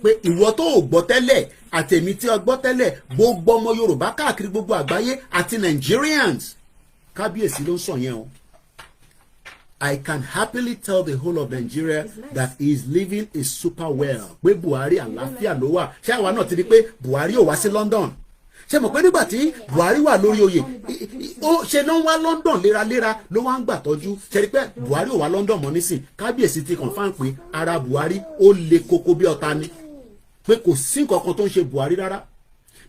pé ìwọ tó ò gbọ́ tẹ́lẹ̀ àtẹ̀mí tí o gbọ́ tẹ́lẹ̀, gbogbo ọmọ Yorùbá káàkiri gbogbo àgbáyé àti Nigerians, kábíyèsí ló ń sọ yẹn o. I can happily tell the whole of Nigeria that he is living a super well. Pé Buhari àlàáfíà ló wà. Ṣé àwa náà ti rí pé Buhari ò wá sí London? Ṣé mọ̀ pé nígbà tí Buhari wà lórí oyè, ó ṣe ló ń wá London léraléra ló wá ń gbà tọ́jú. Ṣé rí pé Buhari ò wá London mọ́ nísìn? Kábíyèsí ti confirm pé ara Buhari ó le koko bí ọ̀tá ni. Pé kò sí nǹkan kan tó ń ṣe Buhari rárá.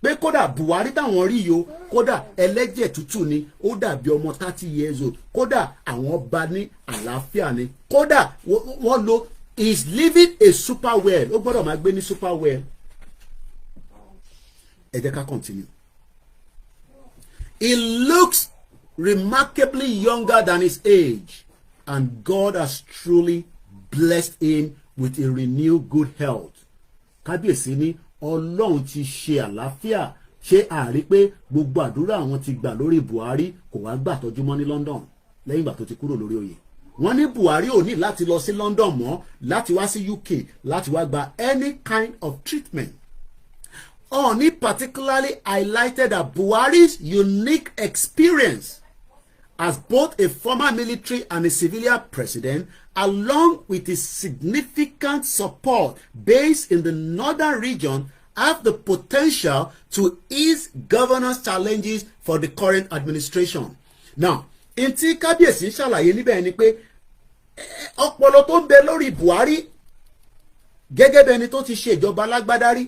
Pé kódà Buhari táwọn rí yo, kódà ẹlẹ́jẹ̀ tútù ni, ó dàbí ọmọ 30 years old, kódà àwọn bá ní àlàáfíà ni, kódà wọ́n lo is living a super well, ó gbọ́dọ̀ máa gbé ní super well. Ẹ jẹ́ ká continue. He looks remarkably younger than his age, and God has truly blessed him with a renewed good health. Kábíyèsí ní Ọlọ́run ti ṣe àlàáfíà, ṣé àrí pé gbogbo àdúrà àwọn ti gbà lórí Buhari kò wá gbà tọ́jú mọ́ ní London lẹ́yìn ìgbà tó ti kúrò lórí oyè. Wọ́n ní Buhari ò ní láti lọ sí London mọ́, láti wá sí UK láti wá gba any kind of treatment. Ooni particularly highlighted that Buhari's unique experience as both a former military and a civilian president, along with his significant support based in the northern region, have the potential to ease governance challenges for the current administration. Now, in tí kábíyèsí ṣàlàyé níbẹ̀ ni pé ọpọlọ tó ń bẹ lórí Buhari gẹ́gẹ́ bí ẹni tó ti ṣe ìjọba alágbádárí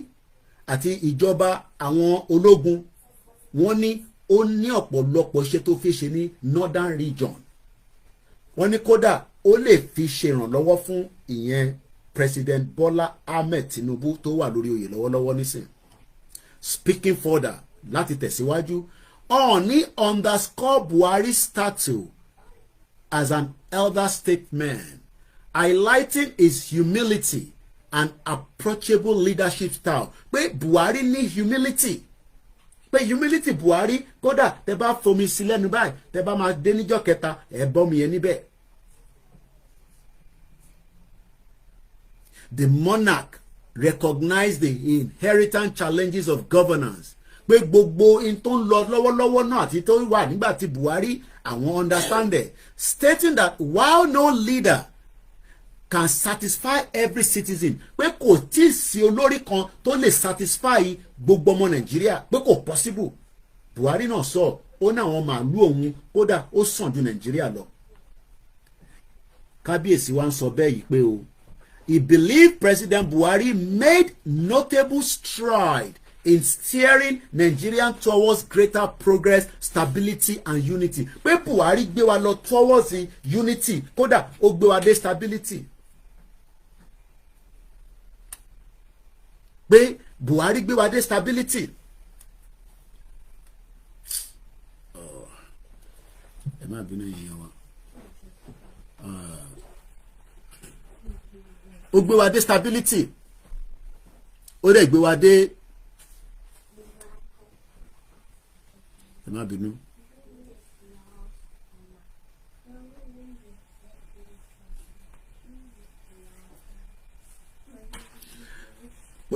àti ìjọba àwọn ológun, wọ́n ní ó ní ọ̀pọ̀lọpọ̀ iṣẹ́ tó fi ṣe ní northern region. Wọ́n ní kódà ó lè fi ṣèrànlọ́wọ́ fún ìyẹn President Bola Ahmed Tinubu tó wà lórí oyè lọ́wọ́lọ́wọ́ nísìn. Speaking further, láti tẹ̀síwájú, Ooni underscore Buhari's stature as an elder statesman, highlighting his humility and approachable leadership style. Pé Buhari ní humility. Pé humility Buhari, kódà tẹ́ bá fomi sí lẹ́nu báyìí, tẹ́ bá máa dé níjọ́ kẹta, ẹ bọ́ mi yẹn níbẹ̀. The monarch recognized the inherent challenges of governance. Pé gbogbo in tó ń lọ lọ́wọ́lọ́wọ́ náà àti tó wà nígbà tí Buhari àwọn understand it, stating that while no leader can satisfy every citizen, pé kò tí ì sí olórí kan tó lè satisfy gbogbo ọmọ Nàìjíríà, pé kò possible. Buhari náà sọ ó ní àwọn màálù òun kódà ó sàn ju Nàìjíríà lọ. Kábíyèsí wa ń sọ bẹ́ẹ̀ yìí pé o he believed President Buhari made notable stride in steering Nigeria towards greater progress, stability and unity. Pé Buhari gbé wa lọ towards unity kódà ó gbé wa dé stability. Pé Buhari gbé wa dé stability. Ẹ má bínú yìí wa. Ó gbé wa dé stability. Ó dẹ̀ gbé wa dé. Ẹ má bínú.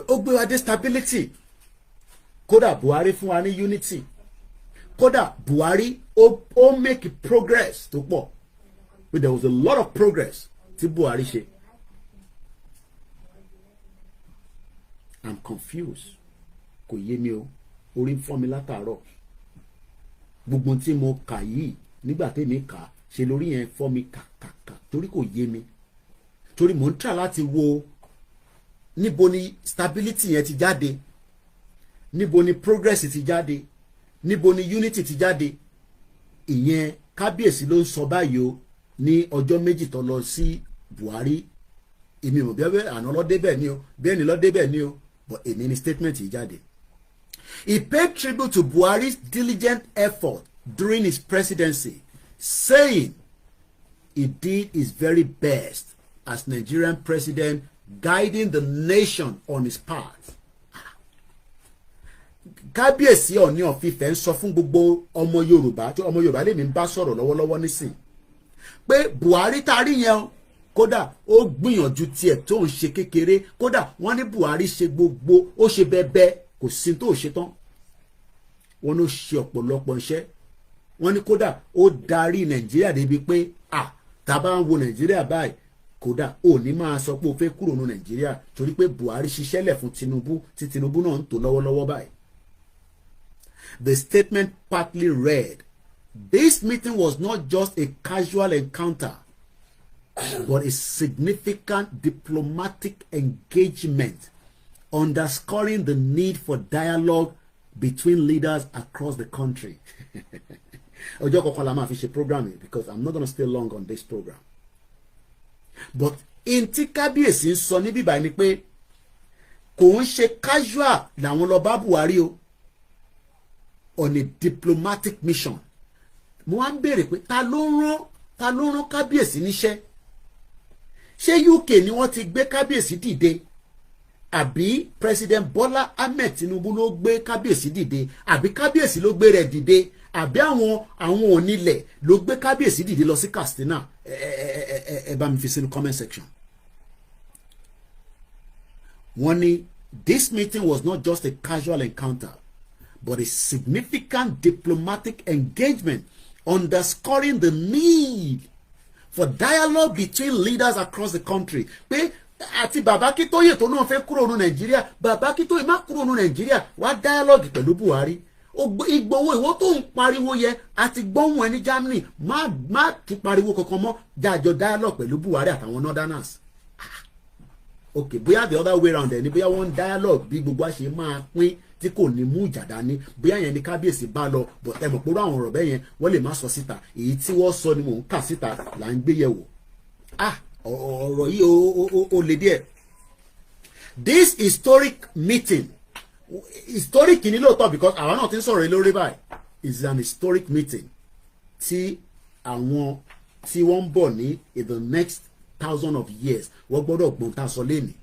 Ó gbé wa dé stability. Kódà Buhari fún wa ní unity. Kódà Buhari ó make progress tó pọ̀. But there was a lot of progress tí Buhari ṣe. I'm confused. Kò yé mi o. Orí ń fọ́ mi látàárọ̀. Gbogbo tí mo kà yìí nígbà tèmi kà ṣe lórí yẹn fọ́ mi kàkàkà torí kò yé mi. Torí mò ń try láti wo níbo ni stability yẹn ti jáde. Níbo ni progress ti jáde. Níbo ni unity ti jáde. Ìyẹn kábíyèsí ló ń sọ báyìí o ní ọjọ́ méjì tó lọ sí Buhari. Èmi mọ̀ bí àná lọ débẹ̀ ni o bí ẹni lọ débẹ̀ ni o but èmi ni statement yìí jáde. He paid tribute to Buhari's diligent effort during his presidency, saying he did his very best as Nigerian president, guiding the nation on his path. Kábíyèsí Ooni of Ife ń sọ fún gbogbo ọmọ Yorùbá tí ọmọ Yorùbá lèmi ń bá sọ̀rọ̀ lọ́wọ́lọ́wọ́ nísìn pé Buhari tarí yẹn kódà ó gbìyànjú tiẹ̀ tó ń ṣe kékeré kódà wọ́n ní Buhari ṣe gbogbo ó ṣe bẹ́ẹ̀bẹ́ kò sí tó ṣe tán wọ́n ló ṣe ọ̀pọ̀lọpọ̀ iṣẹ́ wọ́n ní kódà ó darí Nàìjíríà débi pé tá bá ń wo Nàìjíríà báyìí kódà ó ní máa sọ pé ó fẹ́ kúrò ní Nàìjíríà torí pé Buhari ṣiṣẹ́ lẹ̀ fún Tinubu tí Tinubu náà ń tò lọ́wọ́lọ́wọ́ báyìí. The statement partly read, "This meeting was not just a casual encounter, but a significant diplomatic engagement, underscoring the need for dialogue between leaders across the country." Ọjọ́ kọ̀ọ̀kan la máa fi ṣe program yìí because I'm not going to stay long on this program. But in tí kábíyèsí ń sọ níbí báyìí ni pé kò ń ṣe casual làwọn lọ bá Buhari o on a diplomatic mission. Mo wá ń béèrè pé ta ló rán kábíyèsí níṣẹ́? Ṣé UK ni wọ́n ti gbé kábíyèsí dìde? Àbí President Bola Ahmed Tinubu ló gbé kábíyèsí dìde? Àbí kábíyèsí ló gbé rẹ̀ dìde? Àbí àwọn onílẹ̀ ló gbé kábíyèsí dìde lọ sí Katsina? Ẹ bá mi fi sínú comment section. Wọ́n ní this meeting was not just a casual encounter, but a significant diplomatic engagement, underscoring the need for dialogue between leaders across the country. Pé àti bàbá Akíntóyè tó náà fẹ́ kúrò ní Nàìjíríà, bàbá Akíntóyè má kúrò ní Nàìjíríà, wá dialogue pẹ̀lú Buhari. Ìgbòho ìwọ tó ń pariwo yẹ àti gbóhùn ẹ ní Germany, má tún pariwo kankan mọ́, jájọ dialogue pẹ̀lú Buhari àtàwọn northerners. Okay, bóyá the other way round ẹni bóyá wọ́n dialogue bí gbogbo àṣẹ máa pín tí kò ní mú ìjà dání bóyá yẹn ni kábíyèsí bá lọ bọ̀ ẹ mọ̀ pé àwọn ọ̀rọ̀ bẹ́ẹ̀ yẹn wọ́n lè má sọ síta èyí tí wọ́n sọ ni mò ń kà síta là ń gbé yẹ̀wò. Ọ̀rọ̀ yìí ó le díẹ̀. This historic meeting historic ni lóòótọ́ because àwọn náà ti ń sọ̀rọ̀ lórí báyìí is an historic meeting tí àwọn tí wọ́n ń bọ̀ ní in the next 1,000 of years wọ́n gbọ́dọ̀ gbọ́n tá a sọ lénìí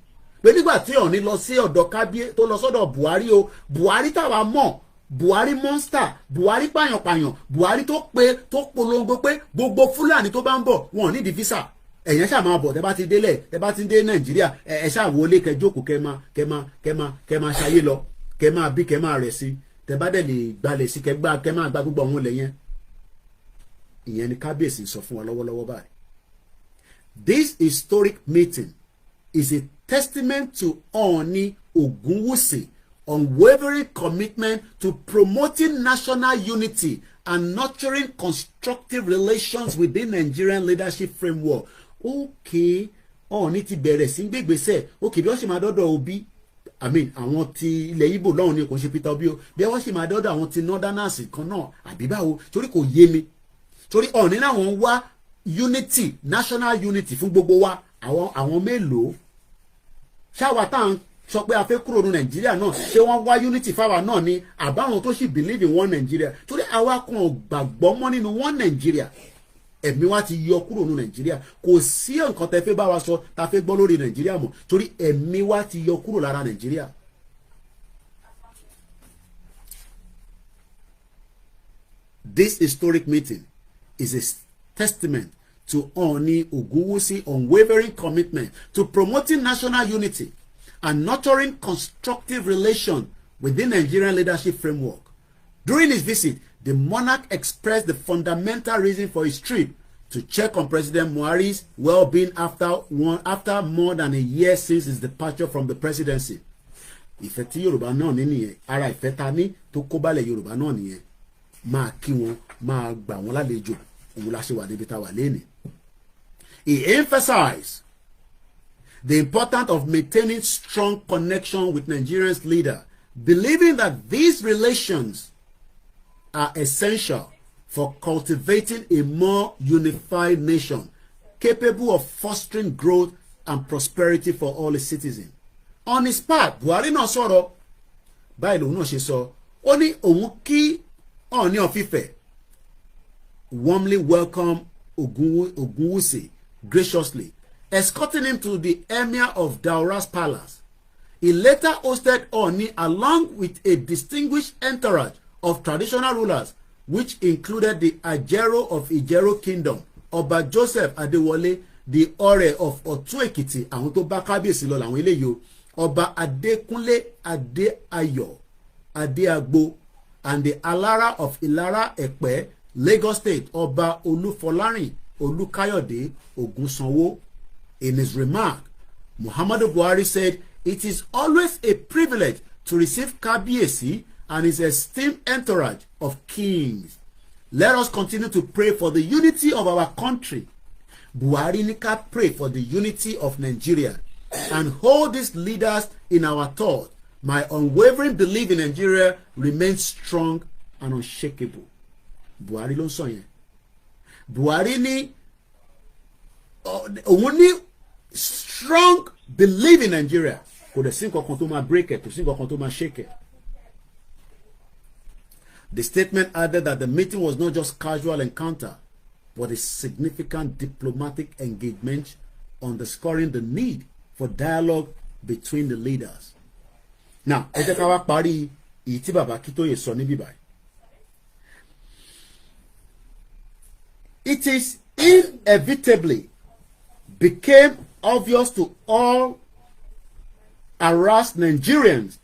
pé nígbà tí Ọọ̀ni lọ sí ọ̀dọ̀ kábíyé tó lọ sọ́dọ̀ Buhari o Buhari táwa mọ̀ Buhari monster Buhari pàyànpàyàn Buhari tó polongo pé gbogbo Fúlàní tó bá ń bọ̀ wọn ò ní di visa ẹ̀yẹn ṣáà máa bọ̀ tẹ́ bá ti délẹ̀ tẹ́ bá ti dé Nàìjíríà ẹ̀ ṣáà wọlé kẹ́ jókòó kẹ́ máa ṣayé lọ kẹ́ máa bí kẹ́ máa rẹ̀ sí tẹ́ bá dẹ̀ lè gbalẹ̀ sí kẹ́ máa gba gbogbo àwọn ilẹ̀ yẹn ìyẹn ni kábíyèsí sọ fún wa lọ́wọ́lọ́wọ́ báyìí. This historic meeting is a testament to Ooni Ogunwusi unwavering commitment to promoting national unity and nurturing constructive relations within Nigerian leadership framework. Okay, Ọọ̀ni ti bẹ̀rẹ̀ sí gbégbèsè. Okay, bí wọ́n ṣe máa dọ́dọ̀ Obi, àwọn ti ilẹ̀ Igbo lọ́hùn ni kò ṣe Peter Obi o. Bí wọ́n ṣe máa dọ́dọ̀ àwọn ti northerners kan náà àbí báwo, torí kò yé mi. Torí Ọọ̀ni náà wọ́n wá unity, national unity fún gbogbo wa, àwọn mélòó. Ṣáwa tá à ń sọ pé a fẹ́ kúrò ní Nàìjíríà náà, ṣé wọ́n wá unity fáwa náà ni àbáwọn tó sì believe in one Nigeria. Torí àwa kan gbàgbọ́ mọ́ nínú one Nigeria. Ẹ̀mí wa ti yọ kúrò ní Nàìjíríà. Kò sí nǹkan tẹ́ fẹ́ bá wa sọ tá fẹ́ gbọ́ lórí Nàìjíríà mọ́, torí ẹ̀mí wa ti yọ kúrò lára Nàìjíríà. This historic meeting is a testament to Ooni Ogunwusi's unwavering commitment to promoting national unity and nurturing constructive relations within Nigerian leadership framework. During his visit, the monarch expressed the fundamental reason for his trip to check on President Buhari's well-being after more than a year since his departure from the presidency. Ìfẹ́ tí Yorùbá náà ní nìyẹn, ara ìfẹ́ ta ní tó kó balẹ̀ Yorùbá náà nìyẹn. Máa kí wọn, máa gbà wọn lálejò, òun la ṣe wà níbi tá a wà lénìí. He emphasized the importance of maintaining strong connection with Nigeria's leader, believing that these relations are essential for cultivating a more unified nation capable of fostering growth and prosperity for all its citizens. On his part, Buhari náà sọ̀rọ̀ báyìí lòun náà ṣe sọ, ó ní òun kí Ooni of Ife warmly welcome Ogunwusi graciously, escorting him to the Emir of Daura's palace. He later hosted Ooni along with a distinguished entourage of traditional rulers, which included the Ajero of Ijero Kingdom, Oba Joseph Adewale, the Ore of Ọ̀tún Èkìtì, àwọn tó bá kábíyèsí lọ làwọn eléyìí o, Ọba Adékúnlé Adéayọ̀ Adéagbo, and the Alara of Ilara Ẹ̀pẹ́, Lagos State, Ọba Olúfọlárìn Olúkáyọ̀dé Ògúnsanwó. In his remark, Muhammadu Buhari said, "It is always a privilege to receive Kábíyèsí and his esteemed entourage of kings. Let us continue to pray for the unity of our country." Buhari ní ká pray for the unity of Nigeria and hold these leaders in our thought. My unwavering belief in Nigeria remains strong and unshakable. Buhari ló ń sọ yẹn. Buhari ní òun ní strong belief in Nigeria. Kò dẹ̀ sí nǹkan kan tó máa break it, kò sí nǹkan kan tó máa shake it. The statement added that the meeting was not just casual encounter, but a significant diplomatic engagement, underscoring the need for dialogue between the leaders. Now, ẹ jẹ́ ká wá parí èyí tí bàbá Akíntóyè sọ níbí báyìí. It is inevitably became obvious to all harassed Nigerians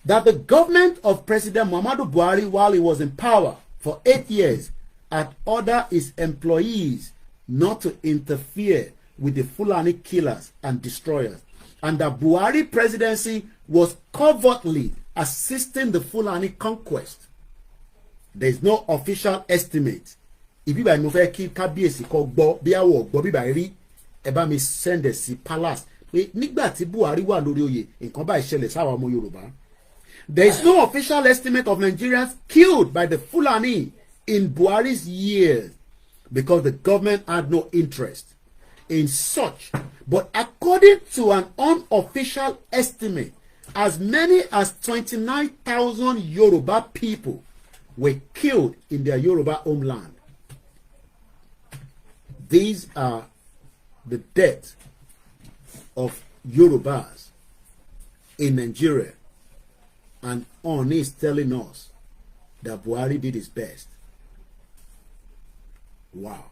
that the government of President Muhammadu Buhari, while he was in power for 8 years, had ordered its employees not to interfere with the Fulani killers and destroyers, and that Buhari presidency was covertly assisting the Fulani conquest. There is no official estimate. Ibi báyìí mo fẹ́ kí kábíyèsí kó gbọ́ bí àwọ̀ gbọ́ bí báyìí rí ẹ bá mi send ẹ̀ sí palace pé nígbà tí Buhari wà lórí oyè nǹkan báyìí ṣẹlẹ̀ sáwọn ọmọ Yorùbá. There is no official estimate of Nigerians killed by the Fulani in Buhari's years because the government had no interest in such. But according to an unofficial estimate, as many as 29,000 Yoruba people were killed in their Yoruba homeland. These are the deaths of Yorubas in Nigeria, and Ooni is telling us that Buhari did his best. Wow.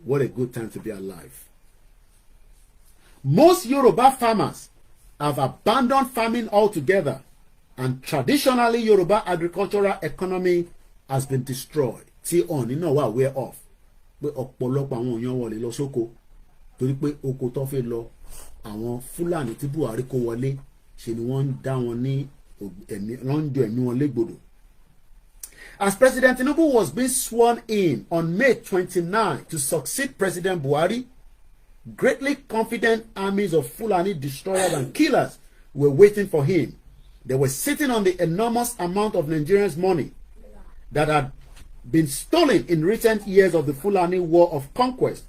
What a good time to be alive. Most Yoruba farmers have abandoned farming altogether, and traditionally Yoruba agricultural economy has been destroyed. Tí Ooni náà wà aware of pé ọ̀pọ̀lọpọ̀ àwọn èèyàn wọlé lọ sóko torí pé oko tó fẹ́ lọ àwọn Fúlàní tí Buhari kó wọlé ṣe ni wọ́n ń dá wọn ní wọ́n ń jọ ẹ̀mí wọn légbodò. As President Tinubu was being sworn in on May 29 to succeed President Buhari, greatly confident armies of Fulani destroyers and killers were waiting for him. They were sitting on the enormous amount of Nigerians' money that had been stolen in recent years of the Fulani war of conquest,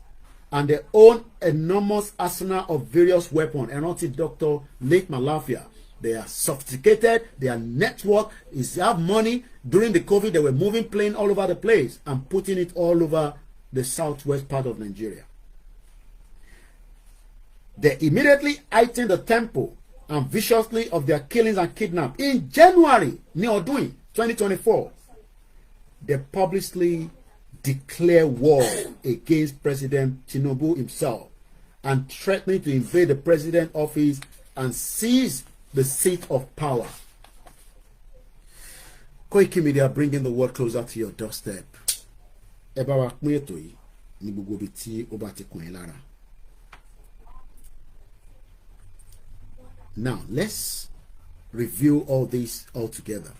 and their own enormous arsenal of various weapons. And not Dr. Lake Malafia. They are sophisticated, their network is, they have money. During the COVID, they were moving plane all over the place and putting it all over the southwest part of Nigeria. They immediately heightened the tempo and viciously of their killings and kidnapping. In January, 2024, they publicly declare war against President Tinubu himself and threatening to invade the president's office and seize the seat of power. Koiki Media bringing the world closer to your doorstep. Ẹ bá wa pín ètò yìí ní gbogbo ibi tí ó bá ti kàn yín lára. Now, let's review all this all together.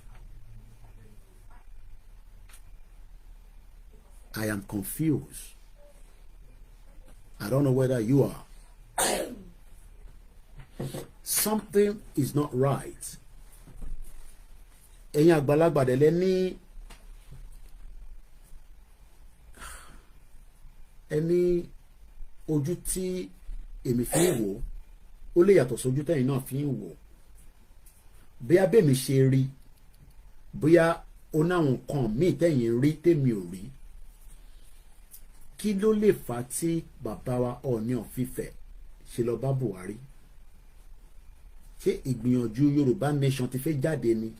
I am confused. I don't know whether you are. Something is not right. Ẹ̀yin àgbàlagbà dẹ̀ lẹ ní ẹni ojú tí èmi fi ń wò ó lè yàtọ̀ sójú tẹ̀yin náà fi ń wò. Bí abẹ́mi ṣe rí, bóyá ó náwọn nǹkan míì tẹ̀yin rí tèmi ò rí. Kí ló lè fà á tí bàbá wa Ooni of Ife ṣe lọ bá Buhari? Ṣé ìgbìyànjú Yorùbá nation ti fẹ́ jáde ni?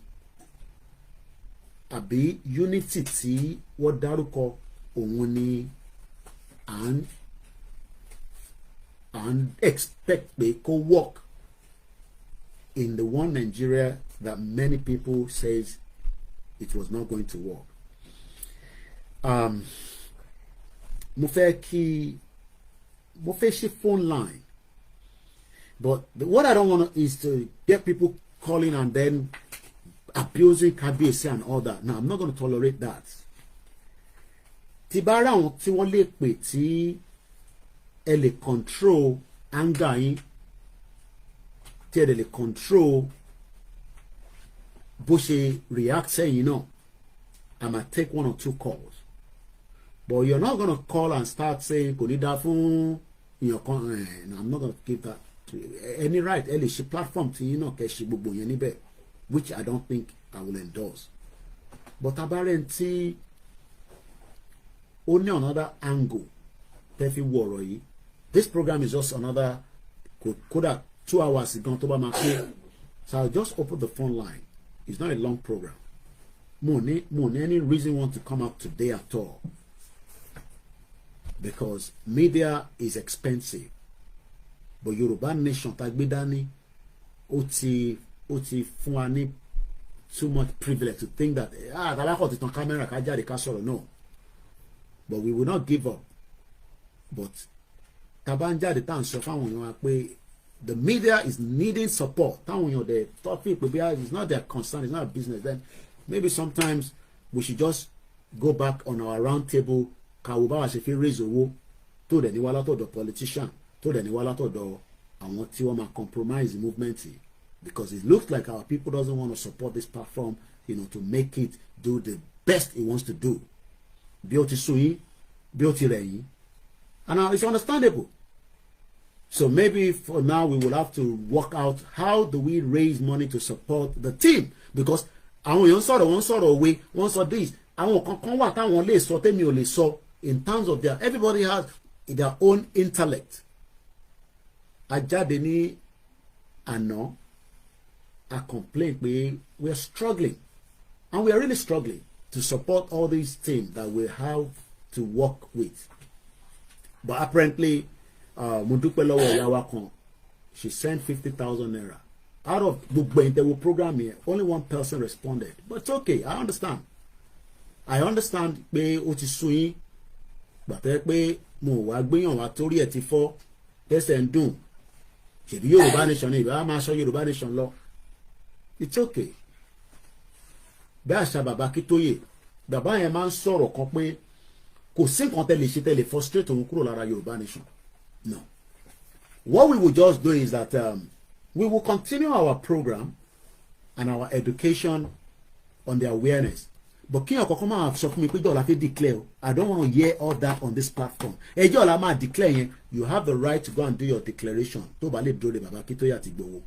Àbí unity tí wọ́n dárúkọ òun ni à ń expect pé kó work in the one Nigeria that many people says it was not going to work. Mo fẹ́ ṣe phone line, but what I don't want is to get people calling and then abusing Kabiyesi and all that. No, I'm not going to tolerate that. Tí bá ra àwọn tí wọ́n lè pè tí ẹ lè control anger yín, tí ẹ lè control bó ṣe react sẹ́yìn náà, I might take one or two calls. But you're not going to call and start saying kò ní dá fún èèyàn kan. No, I'm not going to give that to you. Any right ẹ lè ṣe platform tí yín náà kẹ́ ṣe gbogbo yẹn níbẹ̀, which I don't think I will endorse. But abarẹ́n tí ó ní another angle tẹ́ fi wo ọ̀rọ̀ yìí. This program is just another kódà 2 hours gan tó bá máa pé. So I'll just open the phone line. It's not a long program. Mo ní any reason want to come out today at all. Because media is expensive. But Yoruba nation tagbe dání ó ti fún wa ní too much privilege to think that tabako ti tan camera ká jáde ká sọ̀rọ̀. No. But we will not give up. But taban jáde tá ń sọ fáwọn èèyàn wa pé the media is needing support. Táwọn èèyàn dey talk people be it's not their concern, it's not a business. Then maybe sometimes we should just go back on our round table. Káwo bá wa ṣe fi raise owó tó dẹ̀ ní wá látọ̀dọ̀ politician, tó dẹ̀ ní wá látọ̀dọ̀ àwọn tí wọ́n máa compromise the movement yìí. Because it looks like our people doesn't want to support this platform, to make it do the best it wants to do. Bí ó ti sú yín, bí ó ti rẹ̀ yín. And now it's understandable. So maybe for now we will have to work out how do we raise money to support the team. Because àwọn èèyàn sọ̀rọ̀, wọ́n sọ̀rọ̀ òwe, wọ́n sọ this. Àwọn kankan wà táwọn lè sọ tẹ́mi ò lè sọ in terms of everybody has their own intellect. Ajáde ní àná, I complain pé we are struggling, and we are really struggling to support all these things that we have to work with. But apparently, mo dúpẹ́ lọ́wọ́ ìyá wa kan, she sent 50,000 naira. Out of gbogbo ìtẹ̀wò program here, only one person responded. But it's okay, I understand. I understand pé ó ti sú yín, gbàtẹ́ pé mo wá gbéyàn wá torí ẹ̀ ti fọ́, tẹ́sẹ̀ ń dùn. Ṣèbí Yorùbá nation ni ìbá máa sọ Yorùbá nation lọ. it's okay. Bí àṣà bàbá Akíntóyè, bàbá yẹn máa ń sọ̀rọ̀ kan pé kò sí nǹkan tẹ́ lè ṣe tẹ́ lè frustrate òun kúrò lára Yorùbá nation. No. What we will just do is that we will continue our program and our education on the awareness. But kí ọ̀kọ̀ọ̀kan máa sọ fún mi pé jọ̀ọ́ la fi declare o. I don't want to hear all that on this platform. Ẹjọ́ la máa declare yẹn, you have the right to go and do your declaration. Tó bá lè dúró de bàbá Akíntóyè àti Ìgbòho.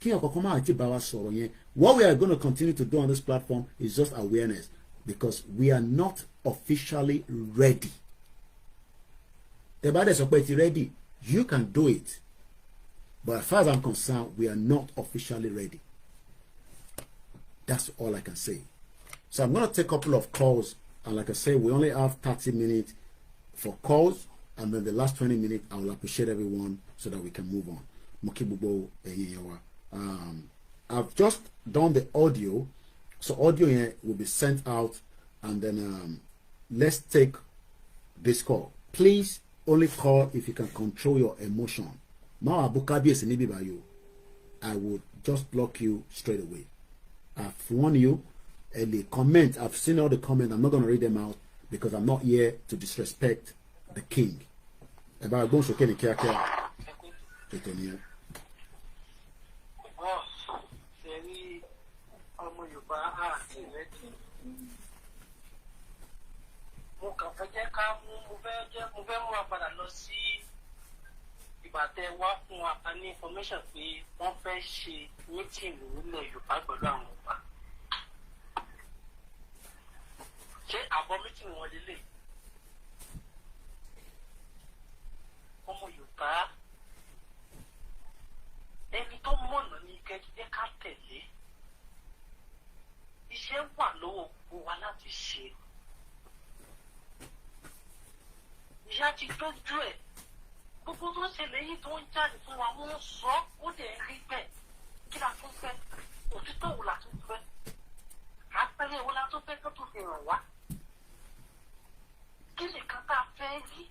Kí ọ̀kọ̀ọ̀kan máa ti bá wa sọ̀rọ̀ yẹn. What we are going to continue to do on this platform is just awareness, because we are not officially ready. Tẹ́ bá dẹ̀ sọ pé ti ready, you can do it. But as far as I'm concerned, we are not officially ready. That's all I can say. So I'm going to take a couple of calls. And like I said, we only have 30 minutes for calls. And then the last 20 minutes, I will appreciate everyone so that we can move on. I've just done the audio. So audio here will be sent out. And then let's take this call. Please only call if you can control your emotion. I would just block you straight away. I've warned you. Comment. I've seen all the comments. I'm not going to read them out because I'm not here to disrespect the king. Ìbàdàn wá fún wa ní information pé wọ́n fẹ́ ṣe meeting nílẹ̀ Yorùbá pẹ̀lú àwọn ọba. Ṣé àbọ̀ meeting wọn lélẹ̀? Ọmọ Yorùbá ẹni tó mọ̀nà ní kẹ́kẹ́ ká tẹ̀lé. Iṣẹ́ wà lọ́wọ́ gbogbo wa láti ṣe. Ìyá ti tọ́jú ẹ̀. Gbogbo tó ṣẹlẹ̀ yìí tó ń jáde fún wa wọ́n sọ ó dẹ̀ rí bẹ́ẹ̀. Kí la tún fẹ́? Òtítọ́ wo la tún fẹ́? Àpẹẹrẹ wo la tún fẹ́ tó tún fi hàn wá? Kí nìkan tá a fẹ́ rí?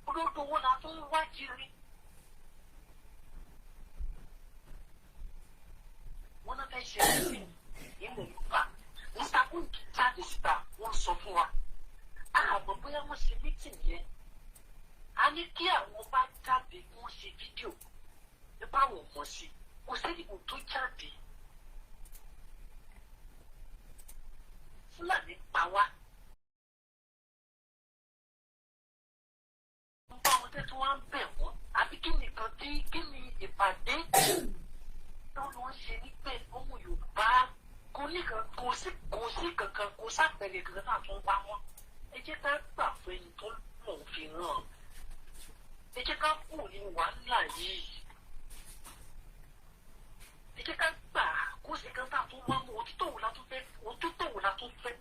Olódò wo la tún wá kiri? Wọ́n náà fẹ́ ṣe ẹ̀sìn ilẹ̀ Yorùbá. Mr. Kúndì jáde síta wọ́n sọ fún wa. Àmọ́ bóyá wọ́n ṣe mítìn yẹn. A ní kí àwọn bá jáde wọ́n ṣe fídíò nípa àwọn ọmọ sí kò sẹ́yìn tó jáde. Fúlàní pa wá. Wọ́n bá wọn tẹ́ tí wọ́n ń bẹ̀ wọ́n àbí kí ni ìpàdé tó ló ń ṣe níbẹ̀ ọmọ Yorùbá kò sí kankan kò sápẹ̀lẹ̀ kankan náà tó ń wá wọn. Ẹ jẹ́ ká gbà fún ẹni tó lòun fi hàn. Ẹ jẹ́ ká kú ní wàhálà yìí. Ẹ jẹ́ ká gbà kó sì kan tá a tún wá mú òtítọ́ wò la tún fẹ́.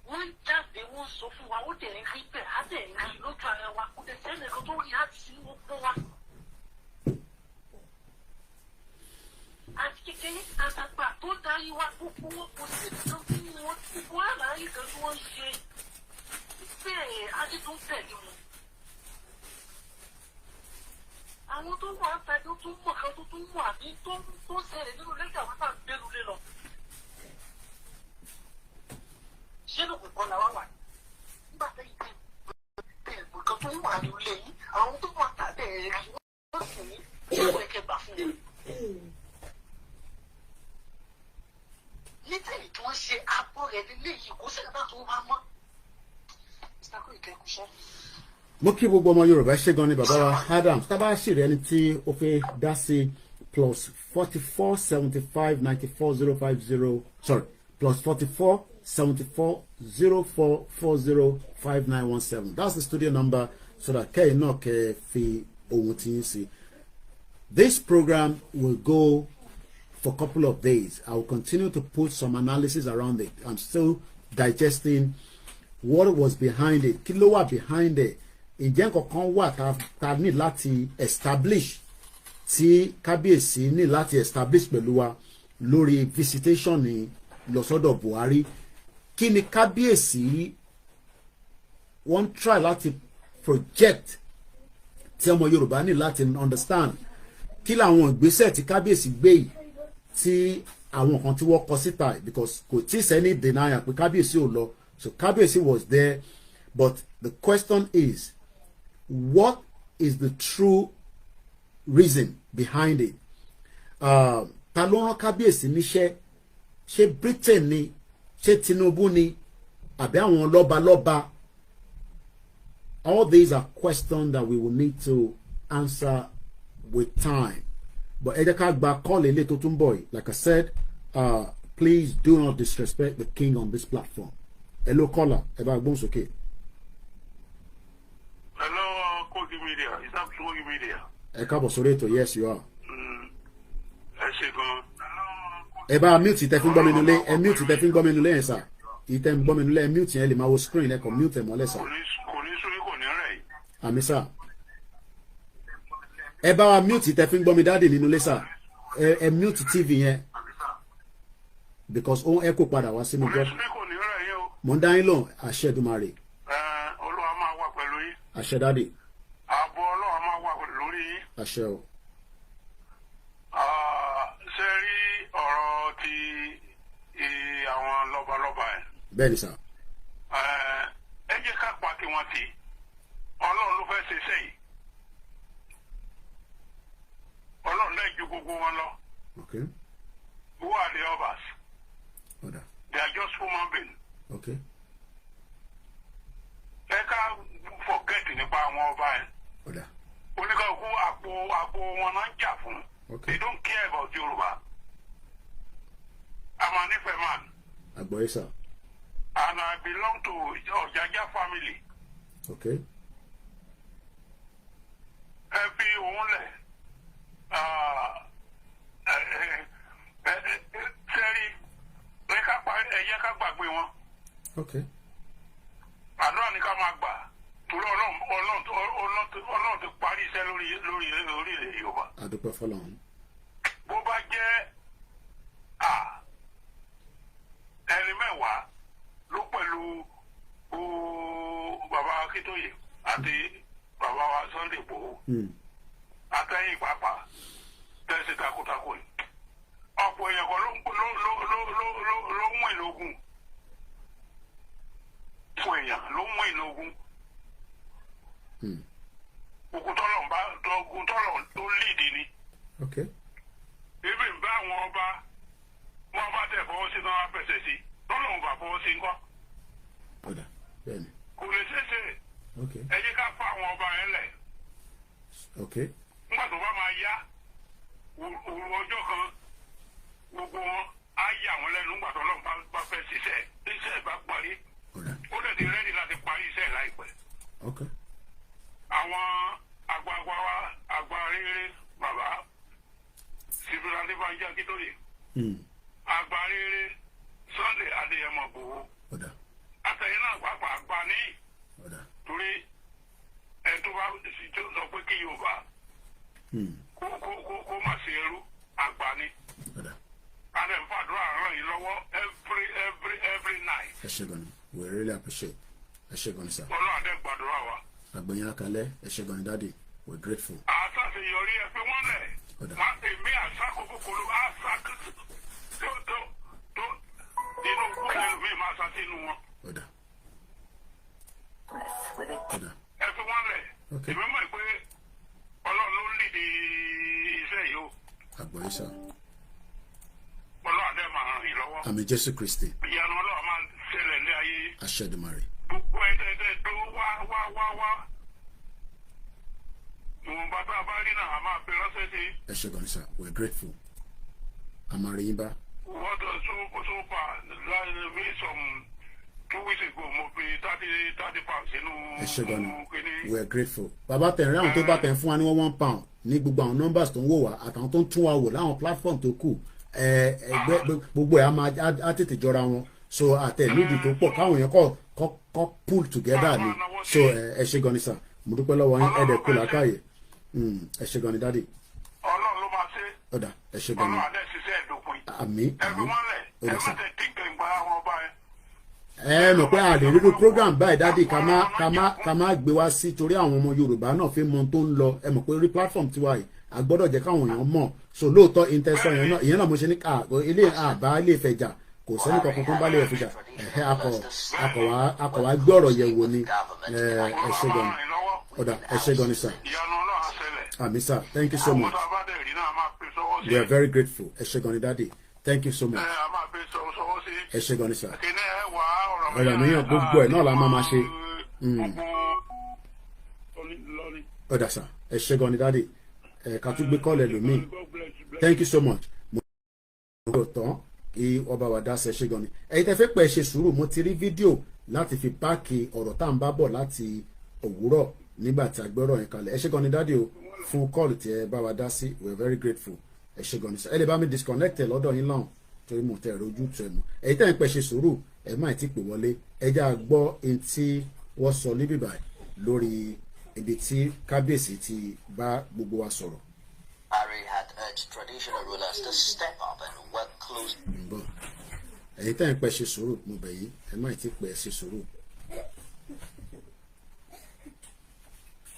Wọ́n jáde wọ́n sọ fún wa ó dẹ̀ ń rí bẹ́ẹ̀ á dẹ̀ ń rí lójú ara wa kó dẹ̀ sẹ́ni kan tó rí láti sí wọ́n fún wa. Àti kékeré àtàgbà tó darí wa gbogbo wọn kò sí ìtàn tí wọ́n ti wọ́n àlàyé kan tí wọ́n ṣe. Bẹ́ẹ̀ adé tó ń tẹ̀lé wọn. Àwọn tó wà ń tẹ̀lé tó mọ̀ kan tó tún mọ̀ àbí tó ṣẹlẹ̀ nínú lẹ́yìn àwọn tá à ń gbẹ́rù lé lọ. Ṣé ló kò la wá wà? Nígbà tẹ́yìn tẹ̀ nǹkan tó wà ní ilé yìí, àwọn tó wà tàbí ẹ̀rí wọ́n sì ní ìwé kẹgbà fún mi. Nítorí tí wọ́n ṣe abọ́ rẹ̀ nílé yìí kó sì náà tó wá mọ́. Mr. Kúndì kẹ́kọ̀ọ́ mo kí gbogbo ọmọ Yorùbá ṣe gan ni bàbá wa Adams tá bá ṣì rẹ ẹni tí ó fẹ́ dá sí +44 75 94 050 sorry +44 74 04 40 5917. That's the studio number so that kẹ́yìn náà kẹ́ fi ohun tí ń sí. This program will go for a couple of days. I will continue to put some analysis around it. I'm still digesting what was behind it. Kí ló wà behind it? Ìjẹ́ nǹkan wà ta ní láti establish tí kábíyèsí ní láti establish pẹ̀lú wa lórí visitation ní lọ́sọ́dọ̀ Buhari. Kí ni kábíyèsí wọ́n try láti project tí ọmọ Yorùbá ní láti understand. kí làwọn ìgbésẹ̀ tí kábíyèsí gbé yìí tí àwọn kan tí wọ́n kọ síta because kò tí sẹ́ni denial pé kábíyèsí ò lọ so kábíyèsí was there but the question is what is the true reason behind it ta ló rán kábíyèsí níṣẹ́ ṣé Britain ni ṣé Tinubu ni àbí àwọn lọ́balọ́ba all these are questions that we will need to answer with time but ẹ jẹ́ ká gba call ilé tó tún bọ̀ yìí like I said please do not disrespect the king on this platform hello caller ẹ bá gbóhùn sókè. Hello, Kogi Media. Is that Kogi Media? ẹ káàbọ̀ sórí ètò yes you are. Ẹ ṣé gan. ẹ bá mute tẹ fi ń gbọ́ mi nulẹ̀ ẹ mute tẹ fi ń gbọ́ mi nulẹ̀ yẹn sà ìtẹ̀ ń gbọ́ mi nulẹ̀ ẹ mute yẹn lè máa wo screen ẹ kàn mute ẹ mọ́lẹ̀ sà. Kò ní sórí kò ní rẹ̀ yìí. àmì sà ẹ bá wa mute tẹ fi ń gbọ́ mi dáàdì nínú ilé sà ẹ mute tv yẹn because ó ń echo padà wá sínú gbọ́. Kò ní sórí kò ní rẹ̀ yìí o. mo ń dá yín lóhùn àṣẹ Èdùmàrè. Olúwa máa wà pẹ̀lú yín. àṣẹ dáàdì. Ààbò Ọlọ́run máa wà lórí yín. àṣẹ o. Ṣé rí ọ̀rọ̀ ti àwọn lọ́balọ́ba ẹ̀? bẹ́ẹ̀ ni sà. Ẹ jẹ́ ká pa tiwọn tì. Ọlọ́run ló fẹ́ ṣe iṣẹ́ yìí. Ọlọ́run náà ju gbogbo wọn lọ. okay. Who are the others? ọ̀dà. They are just human beings. okay. Ẹ ká forget nípa àwọn ọba ẹ̀. ọ̀dà. Oníkàkú àpò wọn náà ń jà fún. okay. They don't care about Yoruba. I'm an Ife man. àgbọ̀yé sà. And I belong to Ojaja family. okay. Ẹ fi òun lẹ̀. Sẹ́rí ẹ̀yẹ ká gbàgbé wọn. okay. Àdúrà ni ká máa gbà. Torí Ọlọ́run ti parí iṣẹ́ lórí ilẹ̀ Yorùbá. adúpẹ́ fọlọ́run. Bó bá jẹ́ ẹni mẹ́wàá ló pẹ̀lú bàbá Akíntóyè àti bàbá wa Sunday Igboho àtẹ̀yìn pàápàá tẹ̀sí takuntakun yìí. Ọ̀pọ̀ èèyàn kan ló mú ìlógún. Ọ̀pọ̀ èèyàn ló mú ìlógún. Ogun tọ́lọ̀ tó líìdì ni. okay. Ibi ń bá àwọn ọba wọn bá tẹ̀ fọwọ́ sí náà wá fẹsẹ̀ sí. Tọ́lọ̀ ń bá fọwọ́ sí ńkọ́. ọ̀dà bẹ́ẹ̀ ni. Kò lè ṣeéṣe. okay. Ẹ jẹ́ ká fa àwọn ọba yẹn lẹ̀. okay. Nígbà tó bá máa yá òru ọjọ́ kan gbogbo wọn á yà wọ́n lẹ́nu nígbà tó lọ́n bá fẹ́ ṣiṣẹ́ iṣẹ́ bá parí. ọ̀dà. Ó lè di rẹ́dí láti parí iṣẹ́ láìpẹ́. okay. Àwọn àgbààgbà wa àgbà rere bàbá Civil Adébánjí Akíntóyè. Àgbà rere Sunday Adéyẹmọ Igboho. ọ̀dà. Àtẹ̀yìn náà pàápàá àgbà ní. ọ̀dà. Torí ẹ tó bá sọ pé kí Yorùbá kó má ṣe ẹrú àgbà ní. ọ̀dà. And then fàdúrà ràn yín lọ́wọ́ every night. ẹ ṣé gan ni we really appreciate ẹ ṣé gan ni sà. Ọlọ́run àdé gbàdúrà wa. àgbẹ̀yìn akalẹ̀ ẹ ṣé gan ni dáàdì we grateful. Àṣàṣeyọrí ẹ fi wọ́n lẹ̀. ọ̀dà. Èmi àṣà kòkòrò àṣà tó inú kúlẹ̀ mi máa ṣá sínú wọn. ọ̀dà. ọ̀dà. Ẹ fi wọ́n lẹ̀. okay. Èmi mọ̀ pé Ọlọ́run ló lìdí iṣẹ́ yìí o. àgbọ̀yé sà. Ọlọ́run àdé máa ràn yín lọ́wọ́. àmì Jésù Kristi. Ìyanu Ọlọ́run máa ṣẹlẹ̀ ní ayé. àṣẹ Èdùmàrè. Gbogbo ẹ̀dẹ̀ẹ̀dẹ̀ tó wá. Ìwọ̀nba tá a bá rí náà a máa fi ránṣẹ́ sí. ẹ ṣé gan ni sà we grateful. àmàrè yín bá. What does so far like me some 2 weeks ago mo fi 30 pounds sínú. ẹ ṣé gan ni we are grateful. bàbá tẹ̀ ń rí àwọn tó bá tẹ̀ ń fún wa ní £1 ní gbogbo àwọn numbers tó ń wò wá àtàwọn tó ń tún wa wò láwọn platform tó kù gbogbo ẹ̀ á tètè jọra wọn so àtẹ̀lódì tó pọ̀ káwọn èèyàn kọ́ pull together ni so ẹ ṣé gan ni sà mo dúpẹ́ lọ́wọ́ yín ẹ̀ẹ́dẹ̀ kó làákàyè ẹ ṣé gan ni dáàdì. Ọlọ́run ló máa ṣe. ọ̀dà ẹ ṣé gan ni. Ọlọ́run àdé ṣiṣẹ́ ẹ̀dógún. àmín Ẹ̀fọ́ mọ́lẹ̀ ẹ má tẹ̀ kíkẹ́ ìgbà àwọn ọba yẹn. ẹ mọ̀ pé a lè rírú program báyìí dáàdì ká má gbé wá sí torí àwọn ọmọ Yorùbá náà fi mọ tó ń lọ ẹ mọ̀ pé orí platform tiwa yìí a gbọ́dọ̀ jẹ́ káwọn èèyàn mọ̀ so lóòótọ́ intention yẹn náà ìyẹn náà mo ṣe ní ilé àbá ilé Ifẹ̀ jà kò sẹ́ni kankan tó ń bá lè Ifẹ̀ jà akọ̀wá gbé ọ̀rọ̀ yẹ̀ wò ni ẹ ṣé gan ni ọ̀dà ẹ ṣé gan ni sir àmì sir thank you so much we are very grateful ẹ ṣé gan ni daddy thank you so much ẹ ṣé gan ni sir ọ̀rọ̀ àníyàn gbogbo ẹ̀ náà la máa ṣe ọ̀dà sir ẹ ṣé gan ni daddy ká tún gbé kọ́ọ̀lù ẹlòmíì thank you so much mo tán kí ọba wa dá ṣe ṣe gan ni ẹ̀yin tẹ́ fẹ́ pẹ́ ṣe sùúrù mo ti rí fídíò láti fi páàkì ọ̀rọ̀ tá à ń bá bọ̀ láti òwúrọ̀ nígbà tí a gbọ́rọ̀ yẹn kalẹ̀ ẹ ṣé gan ni dáàdi o fún kọ́ọ̀lù tí ẹ bá wa dá sí we are very grateful ẹ ṣé gan ni ẹ lè bá mi disconnect lọ́dọ̀ yín lọ́hùn torí mo tẹ̀ rojú tẹ̀ mọ́ ẹ̀yin tẹ́ ń pẹ́ ṣe sùúrù ẹ má ti pè wọlé ẹ já gbọ́ ẹni tí wọ́n sọ níbí báyìí lórí ibi tí kábíyèsí ti bá gbogbo wa sọ̀rọ̀. Buhari had urged traditional rulers to step up and work closely. ẹ̀yin tẹ́ ń pẹ́ ṣe sùúrù mo bẹ̀ yín ẹ má ti pẹ́ ṣe sùúrù.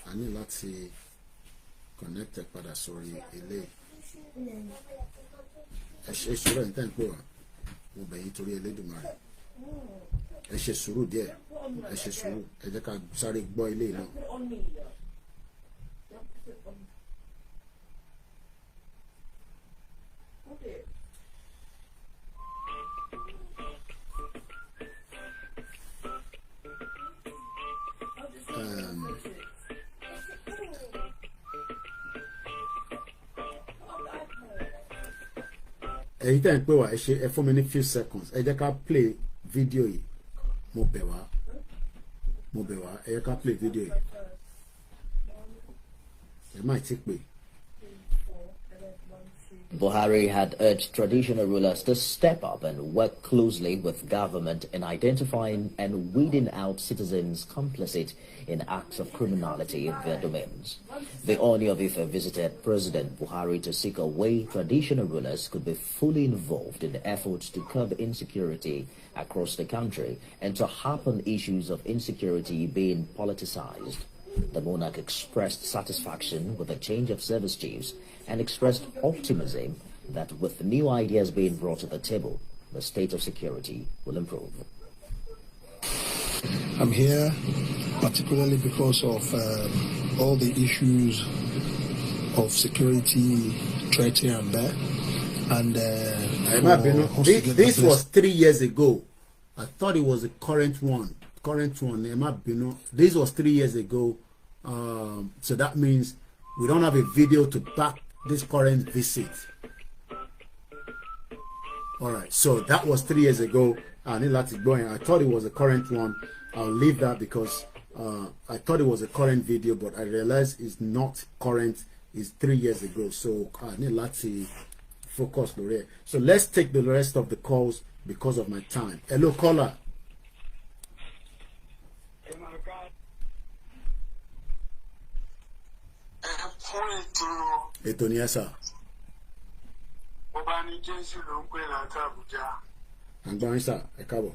a ní láti connect padà sórí ilé ẹ ṣe sùúrù ẹ̀yin tẹ́ ń pè wá mo bẹ̀ yín torí Elédùmarè ẹ ṣe sùúrù díẹ̀ ẹ ṣe sùúrù ẹ jẹ́ ká sáré gbọ́ ilé náà. ẹ̀yin tẹ́ ń pè wá ẹ fún mi ní few seconds ẹ jẹ́ ká play video yìí mo bẹ̀ wá ẹ jẹ́ ká play video yìí ẹ má ti pè. Buhari had urged traditional rulers to step up and work closely with government in identifying and weeding out citizens complicit in acts of criminality in their domains. The Ooni of Ife visited President Buhari to seek a way traditional rulers could be fully involved in the efforts to curb insecurity across the country and to harpen issues of insecurity being politicized. The monarch expressed satisfaction with the change of service chiefs and expressed optimism that with new ideas being brought to the table, the state of security will improve. I'm here particularly because of all the issues of security threat here and there. And this was 3 years ago. I thought it was a current one. This was 3 years ago. So that means we don't have a video to back this current visit. All right, so that was 3 years ago. I thought it was a current one. I'll leave that because I thought it was a current video, but I realized it's not current. It's 3 years ago. So I need to focus on it. So let's take the rest of the calls because of my time. Hello, caller. Ètò ni ẹ sà. Ọba ní Jésù ló ń pè láti Àbújá. Àgbọ̀nrín sà, ẹ káàbọ̀.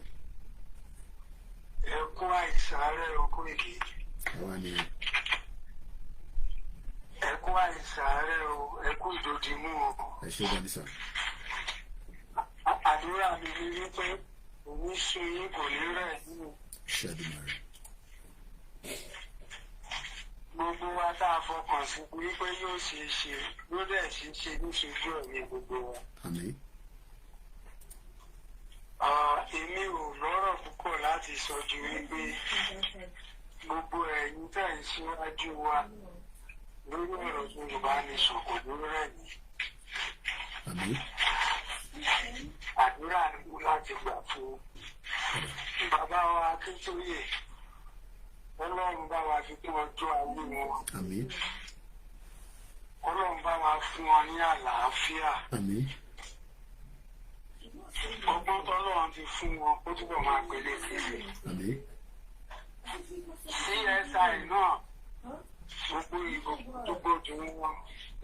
Ẹkú àìsàárẹ̀ okú èkejì. Àwa ni. Ẹkú àìsàárẹ̀ o, ẹkú ìdòdìmú o. Ẹ ṣé gbọ́dọ̀ sà. Àdúrà mi ni wípé òun sún yín kò ní rẹ̀ nínú. Ṣẹ́dúnmọ́rẹ́. Gbogbo wa tá a fọkàn sí wípé yóò ṣe é ṣe ló dẹ̀ ṣe ṣe níṣojú ẹ̀mí gbogbo wa. Àmín. Èmi ò lọ́rọ̀ púpọ̀ láti sọ ju wípé gbogbo ẹ̀yin tẹ̀ ń ṣíwájú wa lórí ọ̀rọ̀ Yorùbá ní ṣòkòtò rẹ̀ yìí. Àmín. Àdúrà ni mo láti gbà fún bàbá wa Akíntóyè. Ọlọ́run bá wa fi kún ọjọ́ ayé wọn. Àmín. Ọlọ́run bá wa fún wọn ní àlàáfíà. Àmín. Ọgbọ́n tọ́lọ́run ti fún wọn kó túbọ̀ máa pèlè fífi. Àmín. CSI náà gbogbo dùn wọn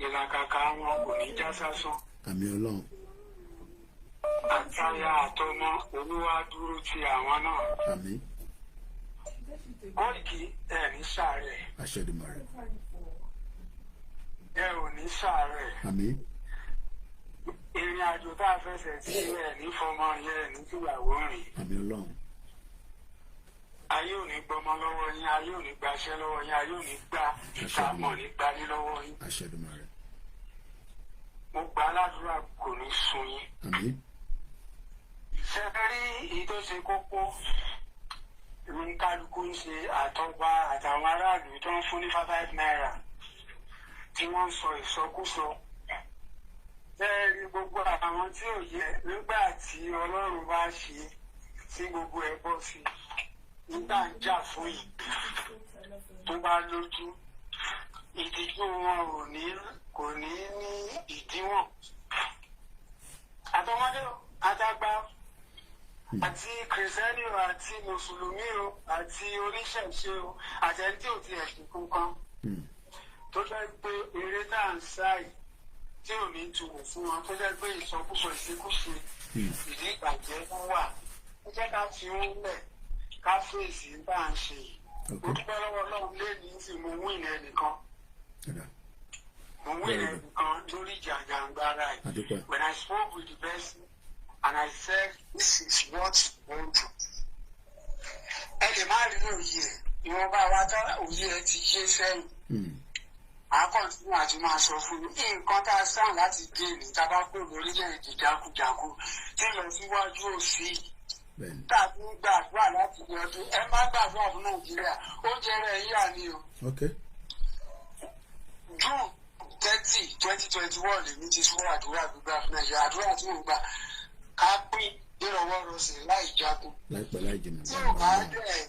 ìlàkàkà wọn kò ní já sásán. Àmín Ọlọ́run. Àtàyà àtọmọ Olúwa dúró ti àwọn náà. Àmín. Bọ́ọ̀kì ẹ̀rí sàárẹ̀. Aṣẹ́dùmarè. ẹ ò ní ṣàárẹ̀. àmín Ìrìn àjò tá a fẹsẹ̀ sí ẹ̀ ní fọmọ yẹn ní tìyàwó rìn. àmín Ọlọ́run Ayé ò ní gbọmọ lọ́wọ́ yín, ayé ò ní gbaṣẹ́ lọ́wọ́ yín, ayé ò ní gbà ìkàmọ̀ ní gbalé lọ́wọ́ yín. àṣẹ Èdùmàrè Mo gbà á ládùúrà kò ní sun yín. àmín Ṣé ẹ rí èyí tó ṣe kókó? Ìròyìn kálukú ń ṣe àtọ́gbà àtàwọn aráàlú tó ń fún ní 5 naira tí wọ́n ń sọ ìsọkúsọ. Bẹ́ẹ̀ ni gbogbo àwọn tí ò yẹ nígbà tí Ọlọ́run bá ṣe tí gbogbo ẹ̀ bọ́ sí nígbà ń jà fún yìí tó bá lójú ìdíjú wọn kò ní ní ìdíwọ̀n. Àtọmọdé àtàgbà àti kìrìsìtẹ́nì o àti mùsùlùmí o àti oníṣẹ̀ṣe o àtẹni tí ò ti ẹ̀sìn kankan tó jẹ́ pé eré tá à ń sáì tí ò ní tuwò fún wọn tó jẹ́ pé ìsọkúsọ ìṣekúṣe ìdí ìbàjẹ́ tó wà ó jẹ́ ká fi ń lẹ̀ ká fèsì bá à ń ṣe yìí. Mo dúpẹ́ lọ́wọ́ Ọlọ́run lẹ́yìn tí mo win ẹnìkan. Mo win ẹnìkan lórí jàǹjàǹgbara yìí. When I spoke with the person and I said this is what we want to. Ẹ lè má rí òye ẹ̀ ìwọ̀nba wa tán òye ẹ̀ ti yé sẹ́yìn. Àkọ́ntínú àti máa sọ fún mi nǹkan tá a sàn láti gé ní tabako lórílẹ̀-èdè jákujàku tí lọ síwájú òsì tàbí gbàdúrà láti yọdún ẹ má gbàdúrà fún Nàìjíríà ó jẹrẹ yíyà ni o. June 30, 2021 lèmi ti sọ àdúrà gbígbà fún Nàìjíríà àdúrà tí mo gbà ká pín ìrọwọ́rọsẹ̀ láì jagun. láìpẹ́ láì jìnnà. Tí ò bá dẹ̀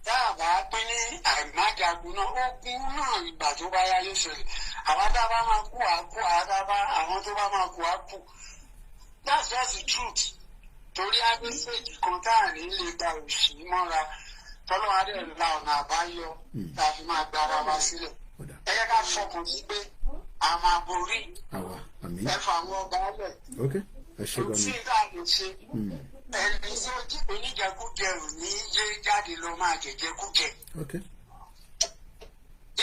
tá a bá pín ní àìmájagun náà ogun náà ìgbà tó bá yá yóò ṣẹlẹ̀ àwọn tá a bá máa kú àkú àwọn tó bá máa kú àkú. That's just the truth. Torí agbésèjì kan tá à ní lè gba òṣì mọ́ra tọ́lọ́ adé la ọ̀nà àbáyọ tá a fi máa gba ara wa sílẹ̀. Ẹ yẹ ká fọkàn sí pé a máa borí ẹ fà àwọn ọba lẹ̀. ẹ ṣe gan ni. Tí ìdá lè ṣe ẹni tí oníjẹkújẹ ò ní yé jáde lọ máa jẹjẹkújẹ.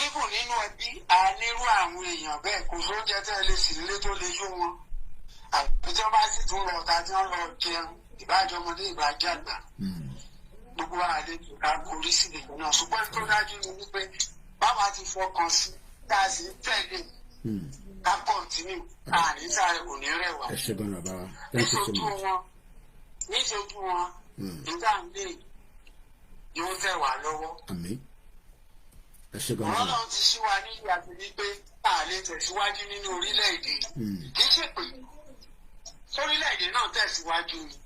Ibùn nínú ẹbí a nírú àwọn èèyàn bẹ́ẹ̀ kò sóúnjẹ tẹ́ ẹ lè sì nílé tó lè yó wọn. Àbíjọ́ bá sì tún lọ ọ̀tá tí wọ́n lọ jẹun ìbájọ́ ọmọdé ìbájọ́ àgbà. Gbogbo àlejò ká gorí sí ìlú náà ṣùgbọ́n tó dájú ni wípé báwa ti fọkàn sí tá a sì ń tẹ̀lé ká kọ̀ǹtínú àní sáré kò ní rẹwà. ẹ ṣe gan ni bàbá wa thank you so much. Níṣojú wọn nígbà míì yóò tẹ̀ wá lọ́wọ́. àmín ẹ ṣe gan ni. Ọlọ́run ti ṣí wa ní ìyàtọ̀ wípé a lè tẹ̀síwájú nínú orílẹ̀-èdè kì í ṣe pé orílẹ̀-èdè náà tẹ̀síwájú ni.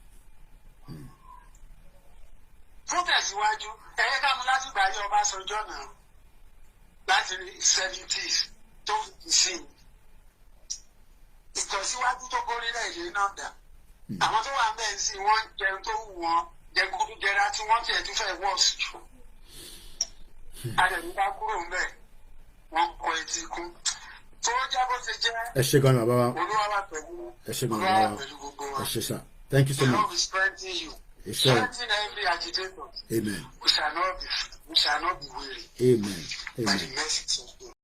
Fún tẹ̀síwájú ẹ̀yẹ ká mú láti gbà yí Ọbásanjọ́ náà láti 70s tó fi sí i. Ìtọ̀síwájú tó kó orílẹ̀-èdè náà dà. Àwọn tó wà ń bẹ̀ sí wọ́n jẹun tó wù wọ́n jẹgúdújẹrá tí wọ́n tiẹ̀ tún fẹ́ wọ́ọ̀sì jù. Adẹ̀mí bá kúrò ń bẹ̀ wọ́n kọ etí kún. Tó jẹ́ bó ṣe jẹ́. ẹ ṣe gan ni bàbá wa. Olúwa wà pẹ̀lú. ẹ ṣe gan ni bàbá wa. ẹ ṣe sá thank you so much. The Lord will strengthen you. Strengthen every agitator. Amen. We shall not be weary. Amen. By the mercy of God.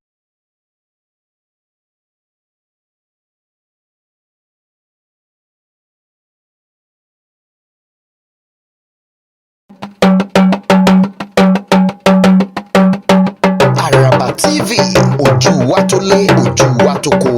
Àràbà TV, ojú wa tó lé, ojú wa tó kó.